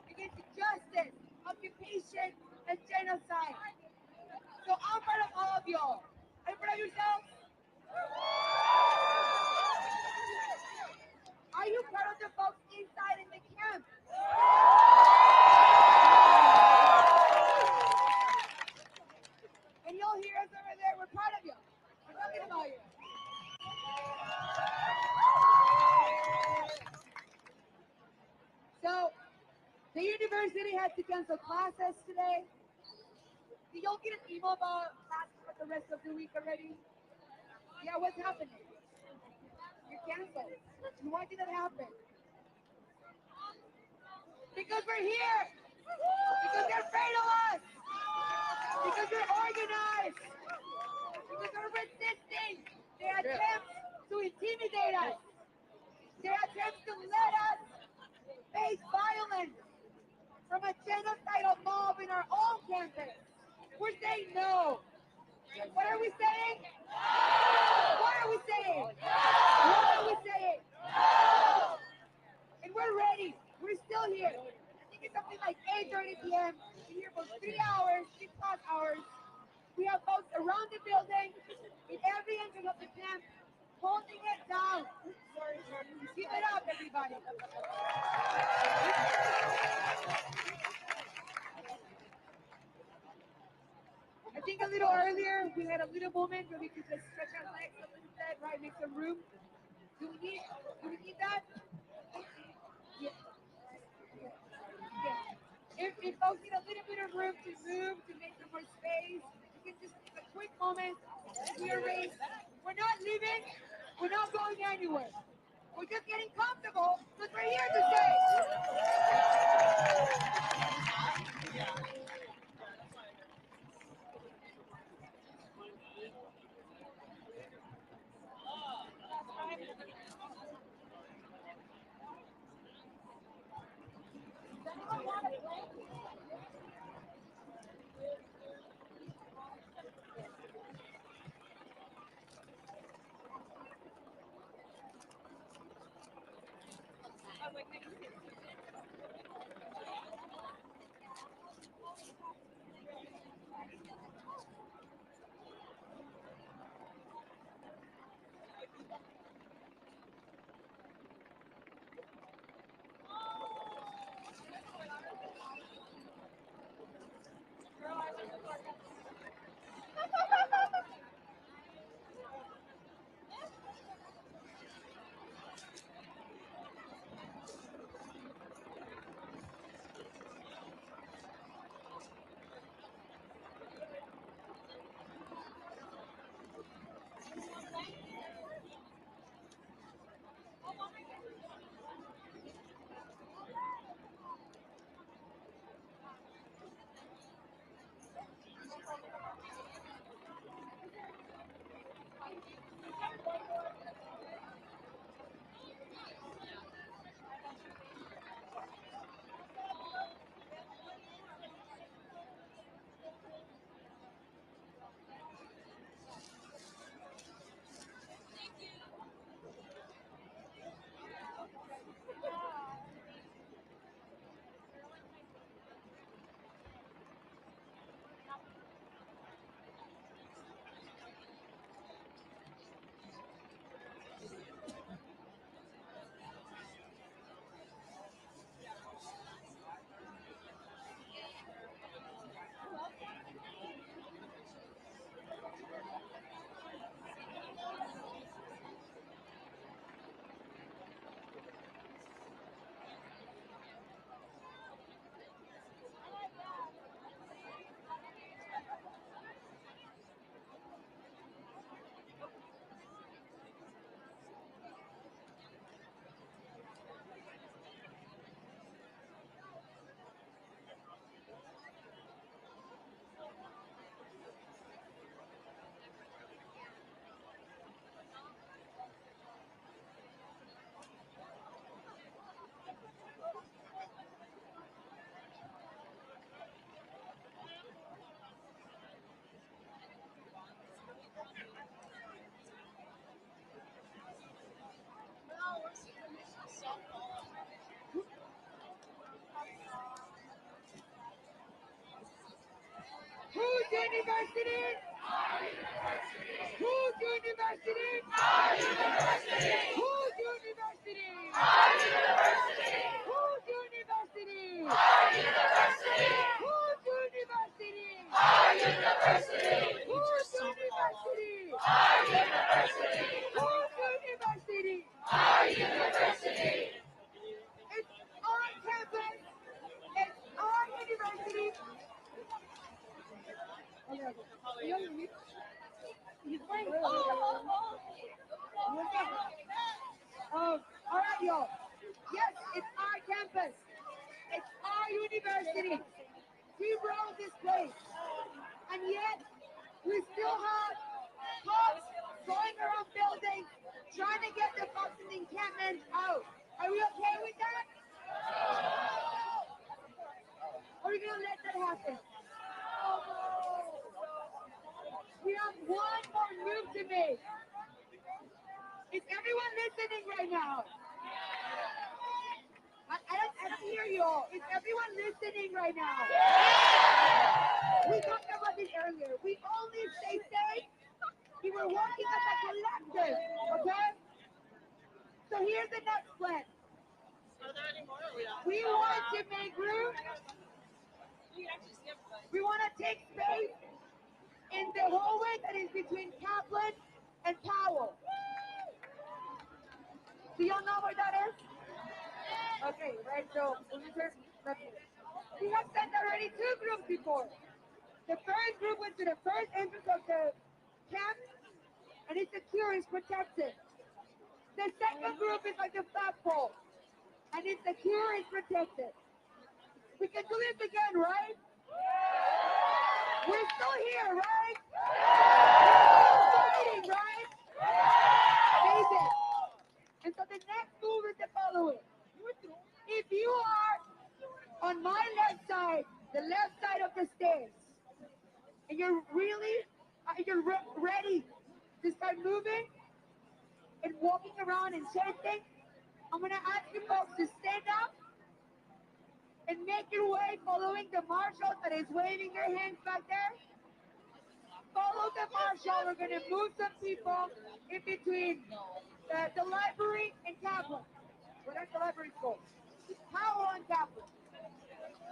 Speaker 2: against injustice, occupation, and genocide. So I'm proud of all of y'all. Are you proud of yourselves? Are you proud of the folks inside in the camp? Can y'all hear us over there? We're proud of you. We're talking about you. So, the university had to cancel classes today. Did y'all get an email about classes for the rest of the week already? Yeah, what's happening? You're canceled. And why did that happen? Because we're here. Because they're afraid of us. Because we're organized. Because we're resisting their attempts to intimidate us. Their attempts to let us face violence from a genocidal mob in our own campus. We're saying no. What are we saying? No! What are we saying? No! What are we saying? No! And we're ready. We're still here. I think it's something like 8:30 p.m. We're here for 3 hours, 6+ hours. We have folks around the building, in every entrance of the camp, holding it down. Keep it up, everybody. I think a little earlier, we had a little moment where we could just stretch our legs a little bit, right? Make some room. Do we need that? Yeah. If folks need a little bit of room to move, to make some more space, we can just take a quick moment, rearrange. We're not leaving. We're not going anywhere. We're just getting comfortable because we're here to stay. He's playing. All right, y'all. Yes, it's our campus. It's our university. We run this place. And yet, we still have cops going around buildings trying to get the cops in the encampment out. Are we okay with that? Are we going to let that happen? We have one more move to make. Is everyone listening right now? I don't hear you all. Is everyone listening right now? We talked about this earlier. We only stay safe if we're working as a collective, okay? So here's the next plan. We want to make room. We want to take space in the hallway that is between Kaplan and Powell. Do y'all know where that is? Okay, right, so we have sent already 2 groups before. The first group went to the first entrance of the camp, and it's secure, it's protected. The second group is like the flagpole, and it's secure, it's protected. We can do this again, right? We're still here, right? We're still fighting, right? Amazing. And so the next move is the following. If you are on my left side, the left side of the stairs, and you're ready to start moving and walking around and chanting, I'm going to ask you folks to stand up and make your way following the marshal that is waving their hands back there. Follow the marshal. We're going to move some people in between the library and Kaplan. What is the library called? Powell and Kaplan.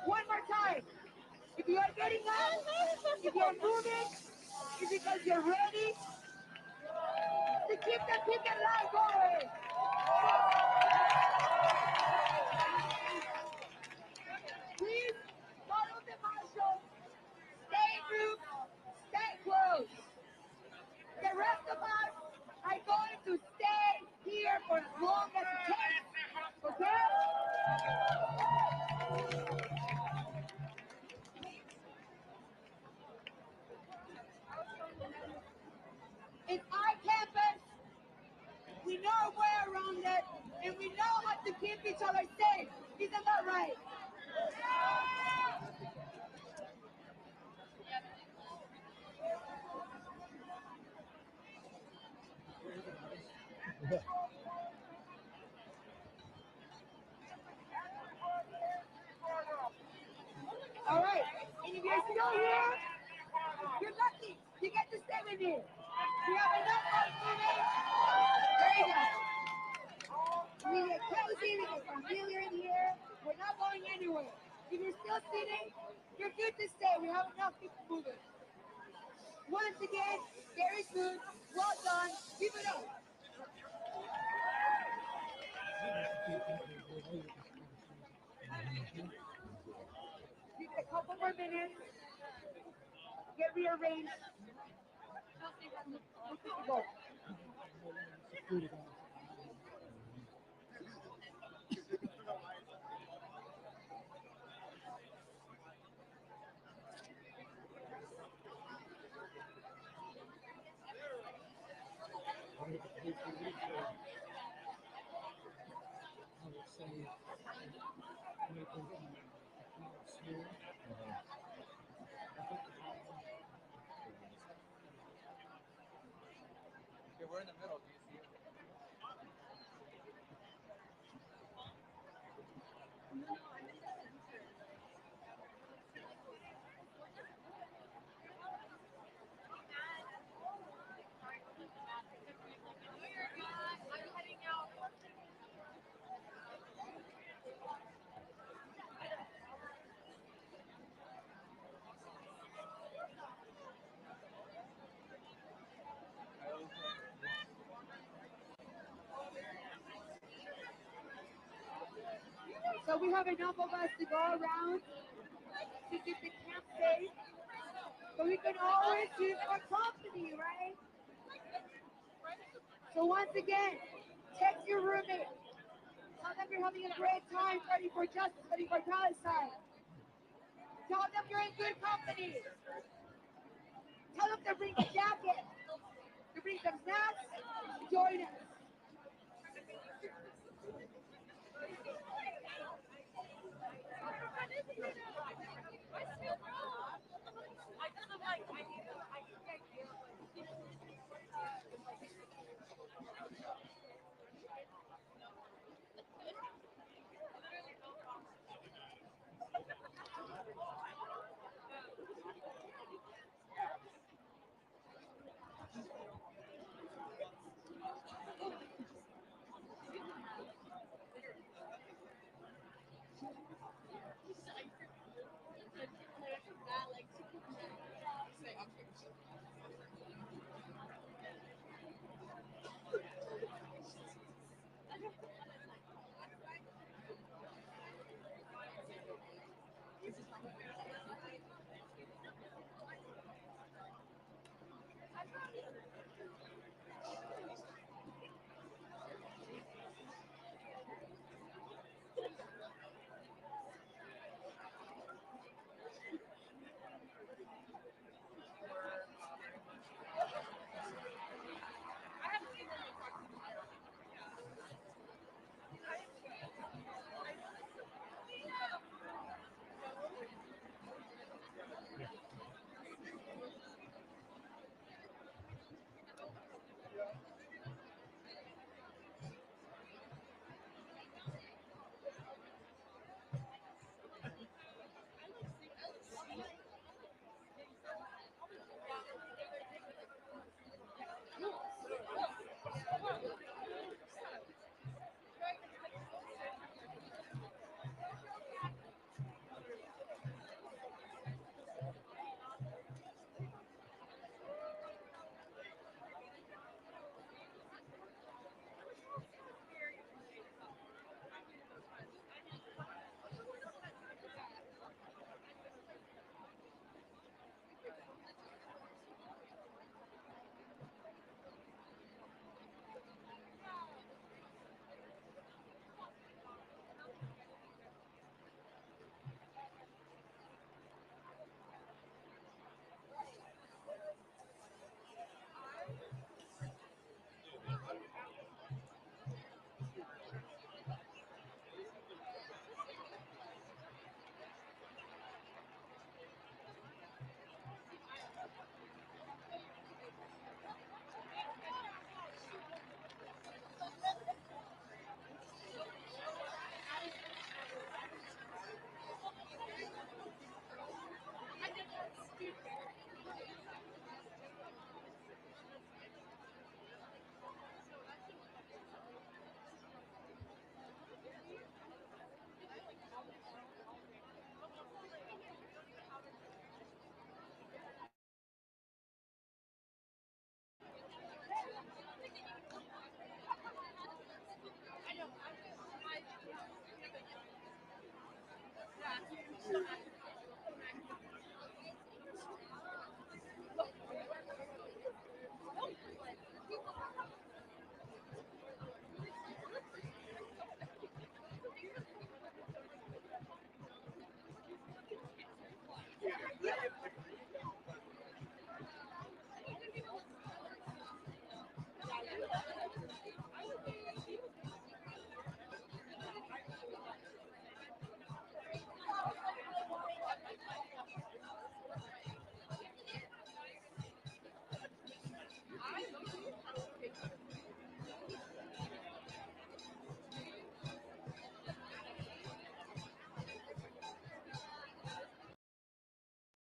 Speaker 2: One more time. If you are getting up, if you're moving, it's because you're ready to keep the picket line going. Please follow the marshal. Stay group. Stay close. The rest of us are going to stay here for as long as it takes. Okay? It's our campus. We know our way around it, and we know how to keep each other safe. Isn't that right? All right. And if you're still here, you're lucky. You get to stay with me. We have enough fun moving. There you go. We get cozy, we get familiar in here. We're not going anywhere. If you're still sitting, you're good to stay. We have enough people moving. Once again, very good. Well done. Keep it up. Give it a couple more minutes. Get rearranged. We'll keep it going.
Speaker 3: Okay, we're in the middle. Do you see it?
Speaker 2: So we have enough of us to go around to keep the camp safe. but we can always use more company, right? So once again, text your roommate. Tell them you're having a great time fighting for justice, fighting for Palestine. Tell them you're in good company. Tell them to bring a jacket, to bring some snacks. Join us.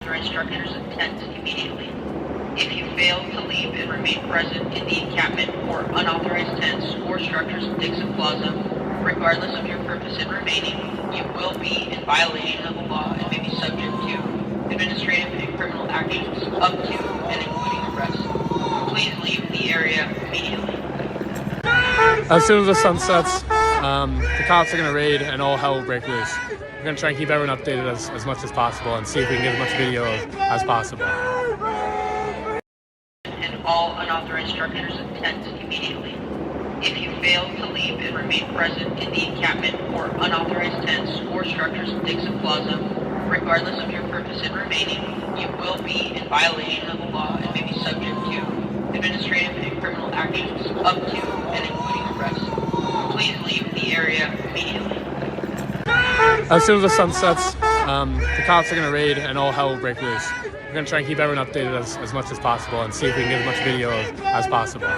Speaker 7: Your instructors attend immediately. If you fail to leave and remain present in the encampment or unauthorized tents or structures of Dixon Plaza, regardless of your purpose in remaining, you will be in violation of the law and may be subject to administrative and criminal actions up to and including arrest. Please leave the area immediately.
Speaker 8: As soon as the sun sets, the cops are going to raid and all hell will break loose. We're going to try and keep everyone updated as much as possible and see if we can get as much video as possible.
Speaker 7: all unauthorized structures in tents immediately. If you fail to leave and remain present in the encampment or unauthorized tents or structures in Dixon Plaza, regardless of your purpose in remaining, you will be in violation of the law and may be subject to administrative and criminal actions up to and including arrest. Please leave the area immediately.
Speaker 8: As soon as the sun sets, the cops are going to raid and all hell will break loose. We're going to try and keep everyone updated as much as possible and see if we can get as much video as possible.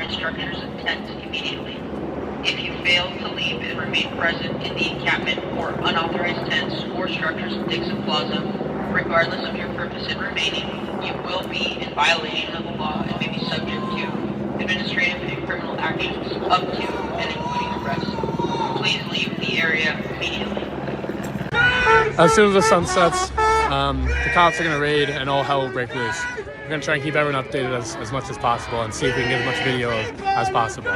Speaker 7: instructor's intent immediately. If you fail to leave and remain present in the encampment for unauthorized tents or structures in Dixon Plaza, regardless of your purpose in remaining, you will be in violation of the law and may be subject to administrative and criminal actions up to and including arrest. Please leave the area immediately.
Speaker 8: As soon as the sun sets, the cops are going to raid and all hell will break loose. We're going to try and keep everyone updated as much as possible and see if we can get as much video as possible.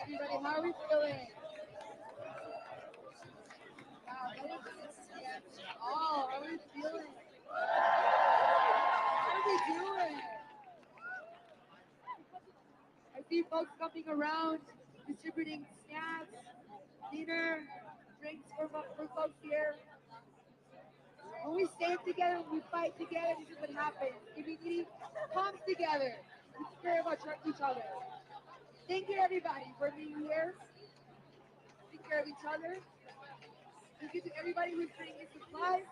Speaker 2: Everybody, how are we feeling? Wow, that was oh, how are we feeling? How are we doing? I see folks coming around, distributing snacks, dinner, drinks for folks here. When we stand together, when we fight together, this is what happens. Community comes together. We care about each other. Thank you, everybody, for being here. Take care of each other. Thank you to everybody who's bringing supplies.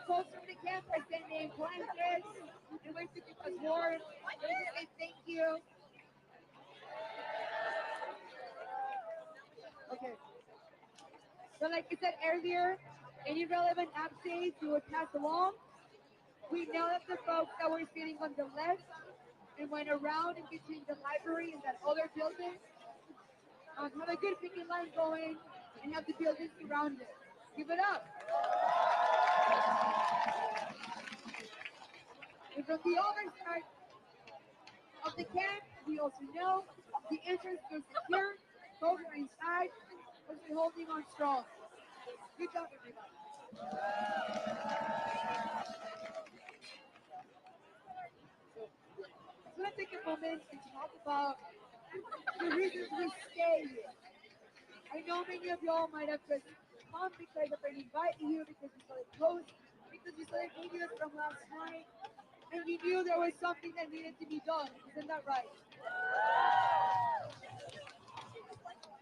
Speaker 2: Folks from the camp are sending blankets and ways to keep us warm. I want to say thank you. Okay. So like I said earlier, any relevant updates we would pass along. We know that the folks that were sitting on the left and went around in between the library and that other building have a good picking line going and have the buildings surrounded. Give it up. And from the other side of the camp, we also know the entrance is secure. Folks are inside, but we're holding on strong. Good job, everybody. I'm going to take a moment and talk about the reasons we stay here. I know many of y'all might have just come because of an invite you, because you saw the post, because you saw the videos from last night, and you knew there was something that needed to be done. Isn't that right?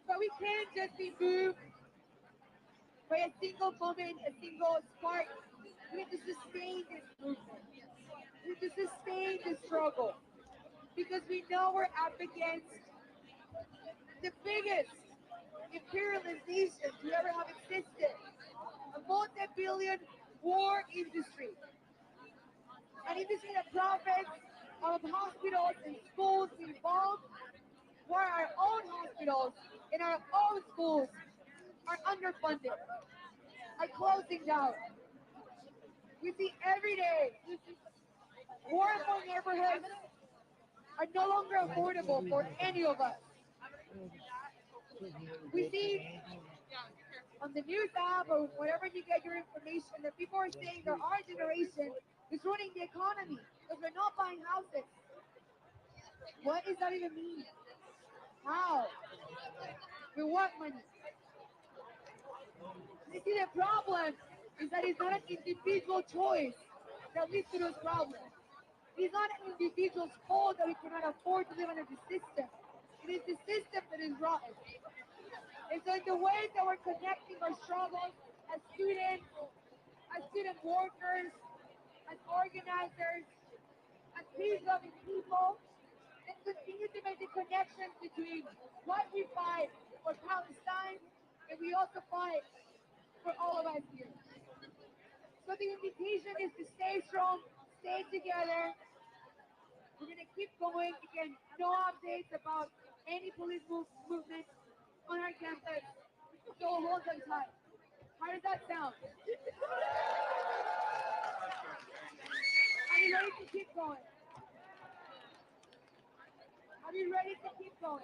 Speaker 2: But we can't just be moved by a single moment, a single spark. We have to sustain this movement. We have to sustain this struggle. Because we know we're up against the biggest imperialist nations to ever have existed. A multi-billion war industry. An industry that profits of hospitals and schools involved, where our own hospitals and our own schools are underfunded, are closing down. We see every day horrible neighborhoods are no longer affordable for any of us. We see on the news app or wherever you get your information that people are saying that our generation is ruining the economy because we're not buying houses. What does that even mean? How? With what money? You see, the problem is that it's not an individual choice that leads to those problems. It's not an individual's fault that we cannot afford to live under the system. It is the system that is rotten. And so in the ways that we're connecting our struggles as students, as student workers, as organizers, as peace-loving people, and continue to make the connections between what we fight for Palestine and we also fight for all of us here. So the invitation is to stay strong, stay together. We're going to keep going. Again, no updates about any police movement on our campus. So hold on tight. How does that sound? Are you ready to keep going? Are you ready to keep going?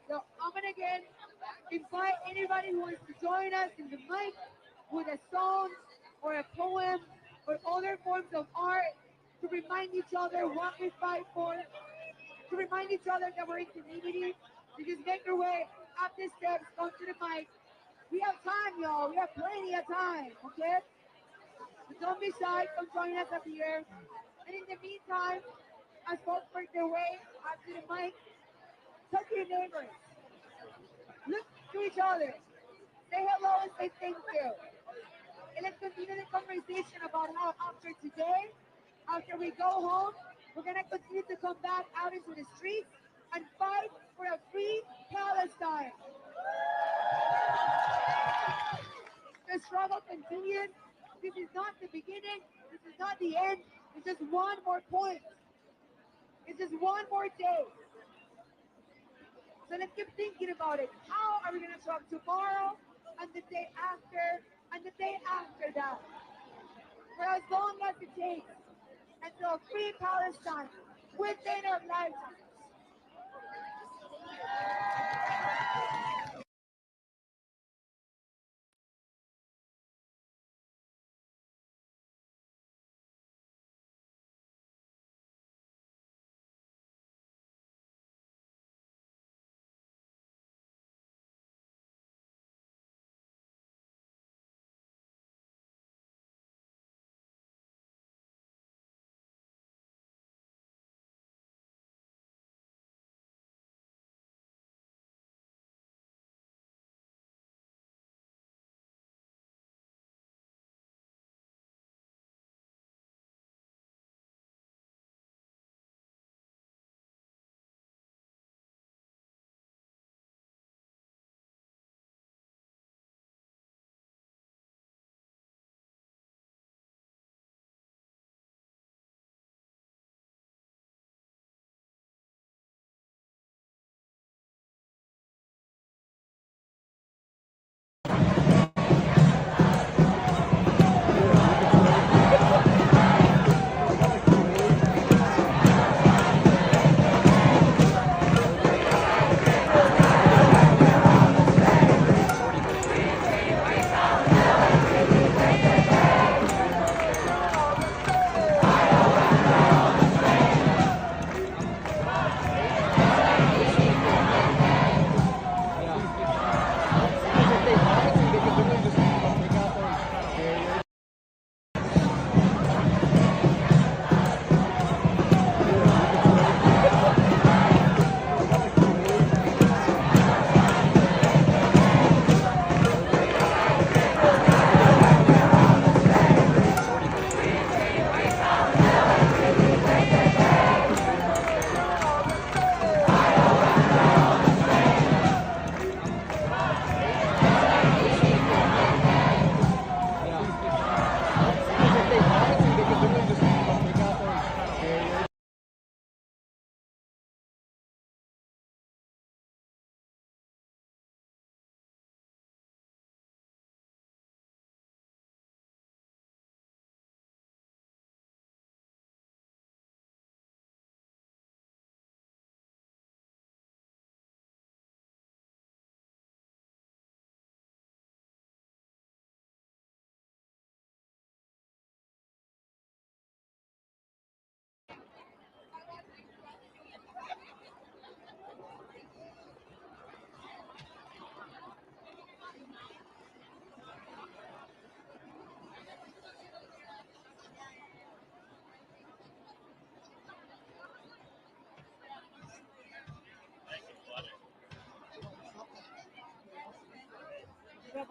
Speaker 2: So I'm gonna again invite anybody who wants to join us in the mic with a song or a poem or other forms of art to remind each other what we fight for, to remind each other that we're in community. To just make your way up the steps, come to the mic. We have time, y'all. We have plenty of time, okay? So don't be shy. Come join us up here. And in the meantime, as folks work their way up to the mic, talk to your neighbors. Look to each other. Say hello and say thank you. And let's continue the conversation about how after today, after we go home, we're going to continue to come back out into the streets and fight for a free Palestine. The struggle continues. This is not the beginning. This is not the end. It's just one more point. It's just one more day. So let's keep thinking about it. How are we going to show up tomorrow and the day after and the day after that? For as long as it takes until free Palestine within our lifetime.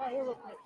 Speaker 4: out here real quick.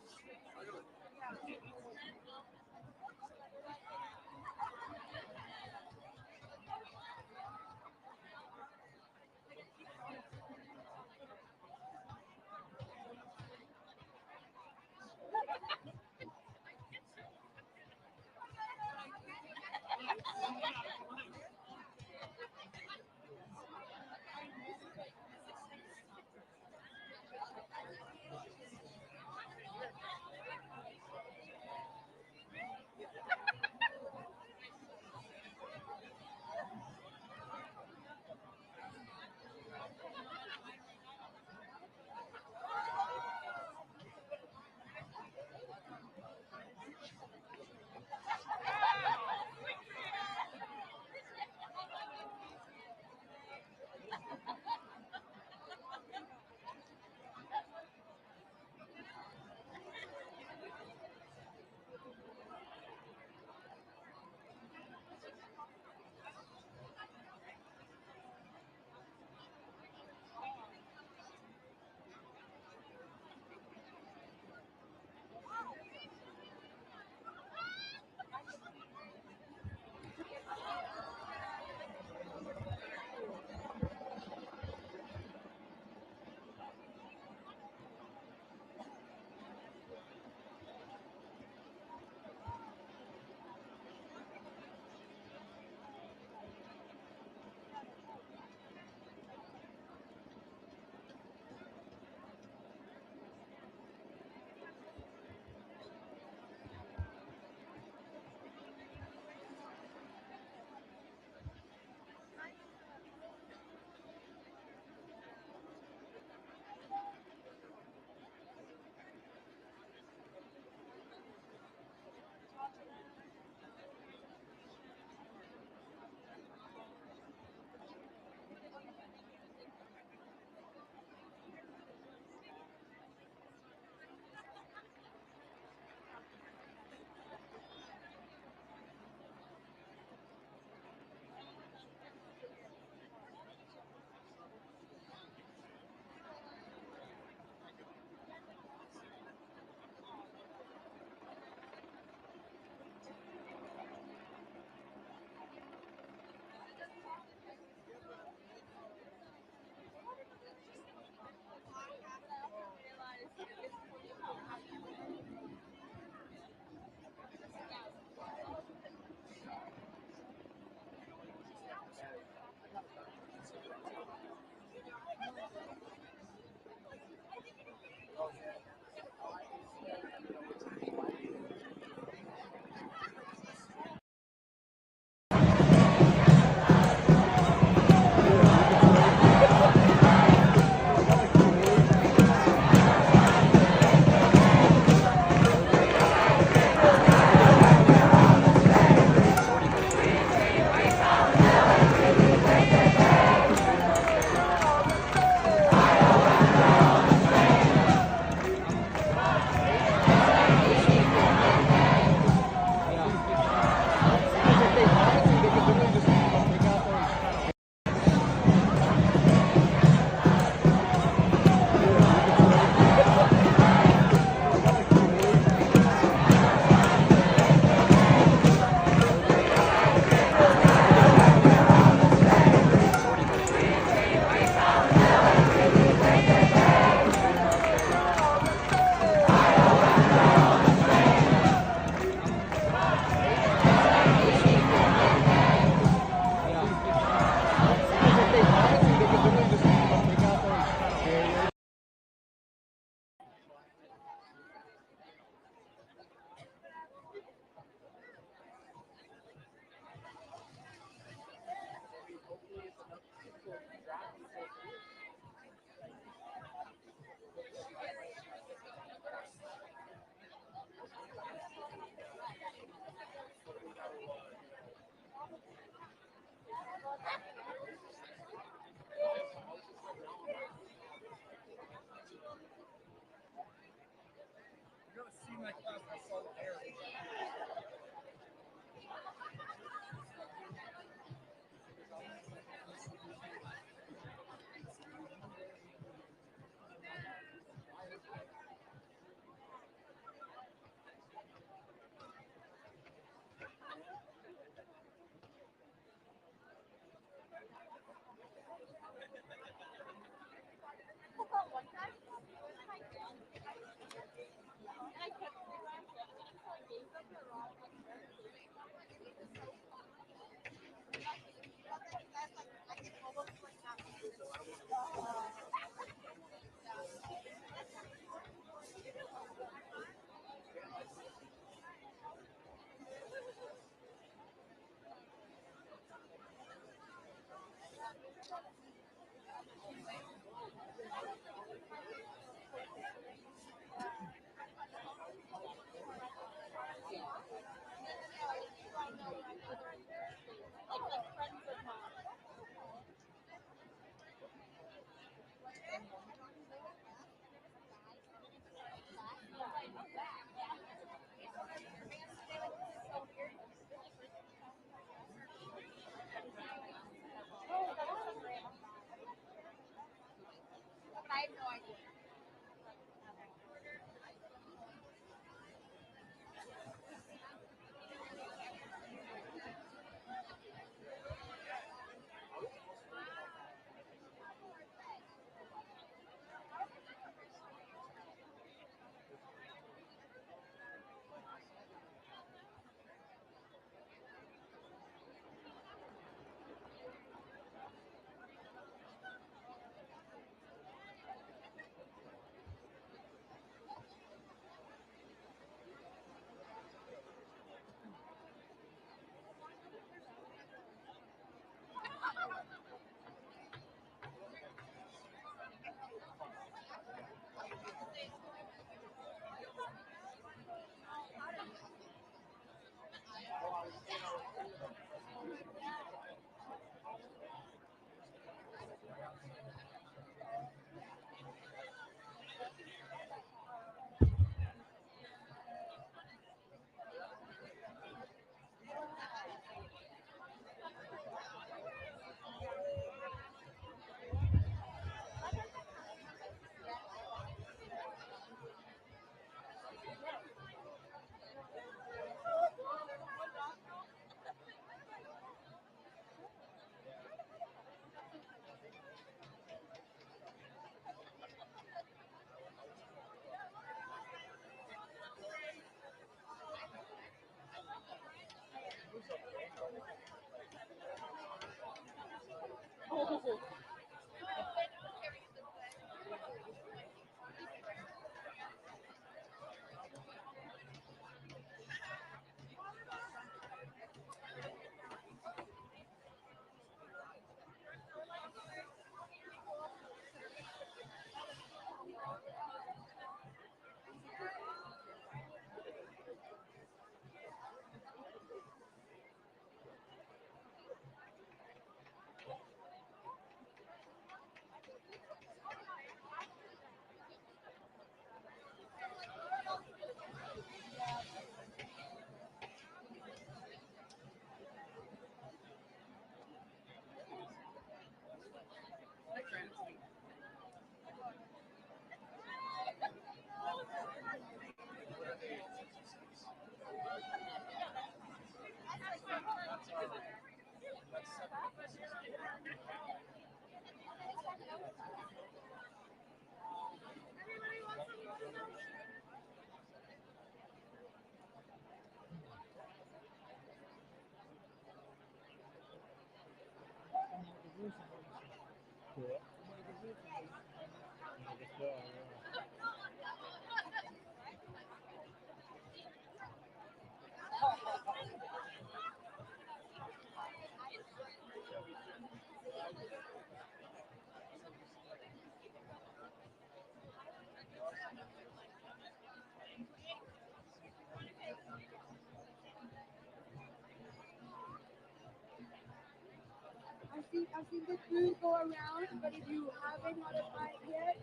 Speaker 2: I've seen the food go around, but if you haven't had a bite yet,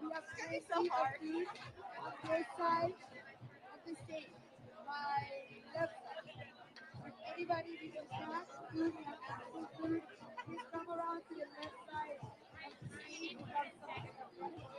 Speaker 2: we have plenty of food on this side of the stage. My left side. If anybody needs a snack, food, we have excellent food. Please come around to the left side of the stage. We have something.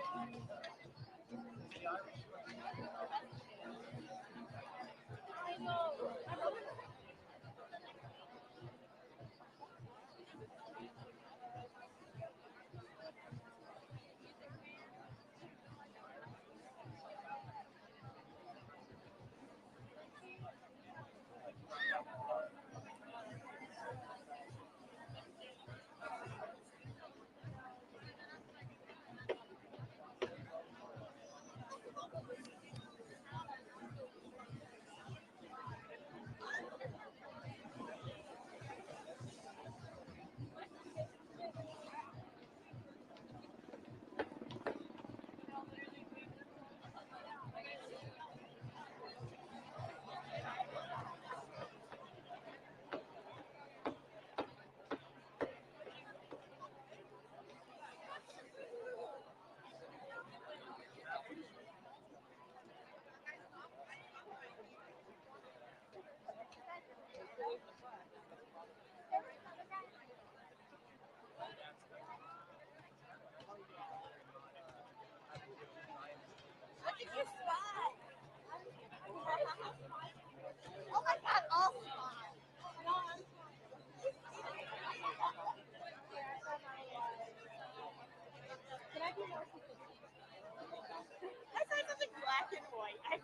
Speaker 5: Oh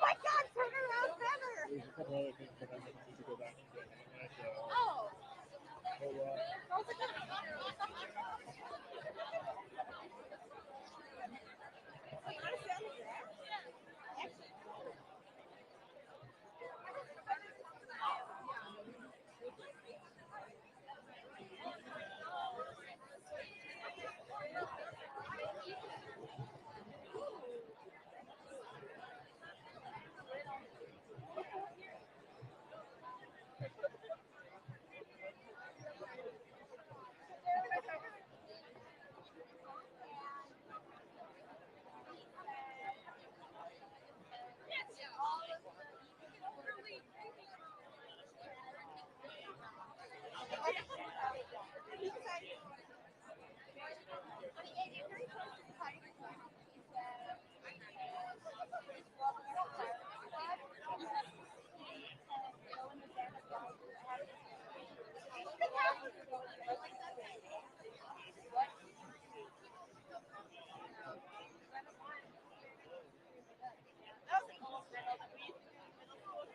Speaker 5: my God! Turn around better.
Speaker 6: There's a couple other things that I need to go back and get. I'm gonna have to
Speaker 5: Oh.
Speaker 6: pull up.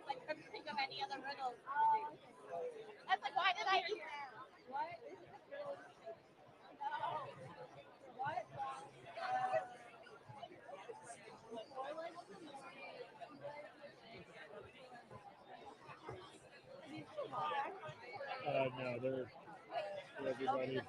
Speaker 5: I couldn't think of any other riddles. That's like, why did I do that? What? No. What?
Speaker 6: No, they're for everybody.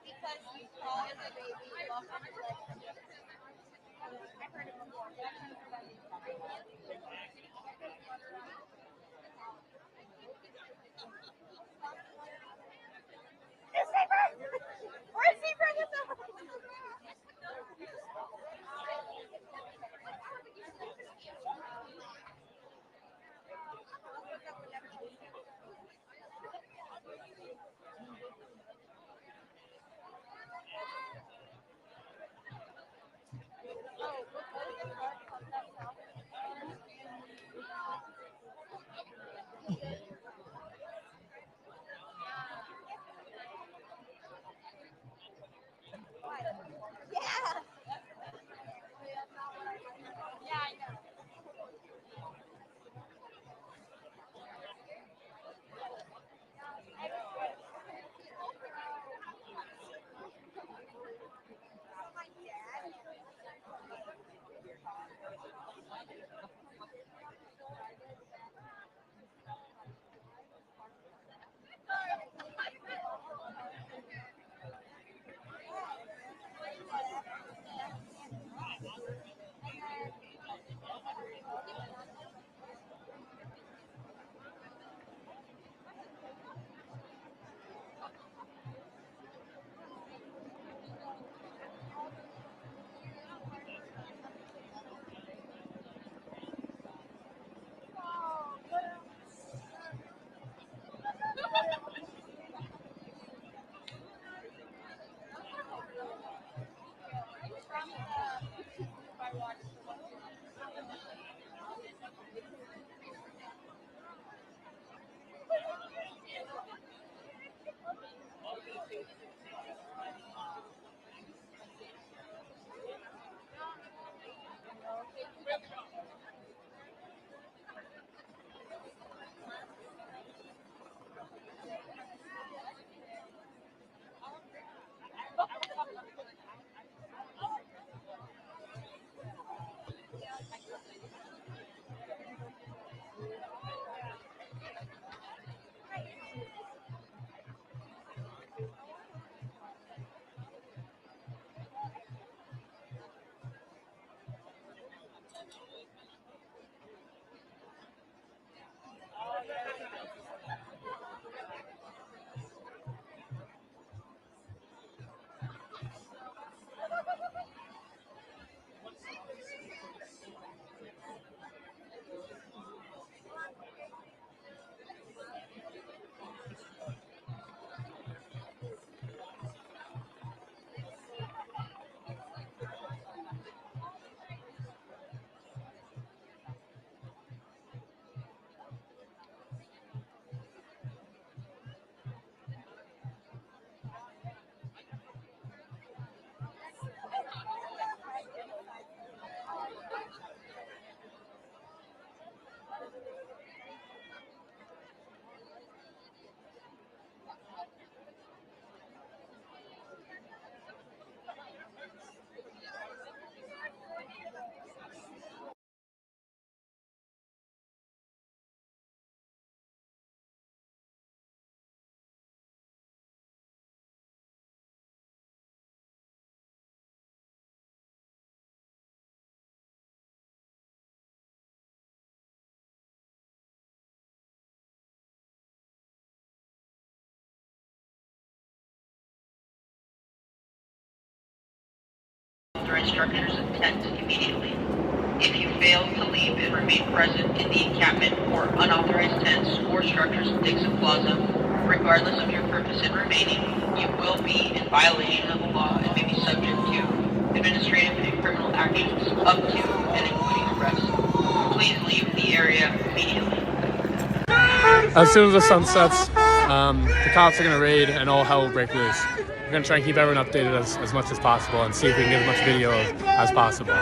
Speaker 5: Because you call the baby off on your leg. I've heard it before.
Speaker 7: unauthorized structures and tents immediately. If you fail to leave and remain present in the encampment or unauthorized tents or structures in Dixon Plaza, regardless of your purpose in remaining, you will be in violation of the law and may be subject to administrative and criminal actions up to and including arrest. Please leave the area immediately.
Speaker 8: As soon as the sun sets, the cops are going to raid and all hell will break loose. We're going to try and keep everyone updated as much as possible and see if we can get as much video as possible.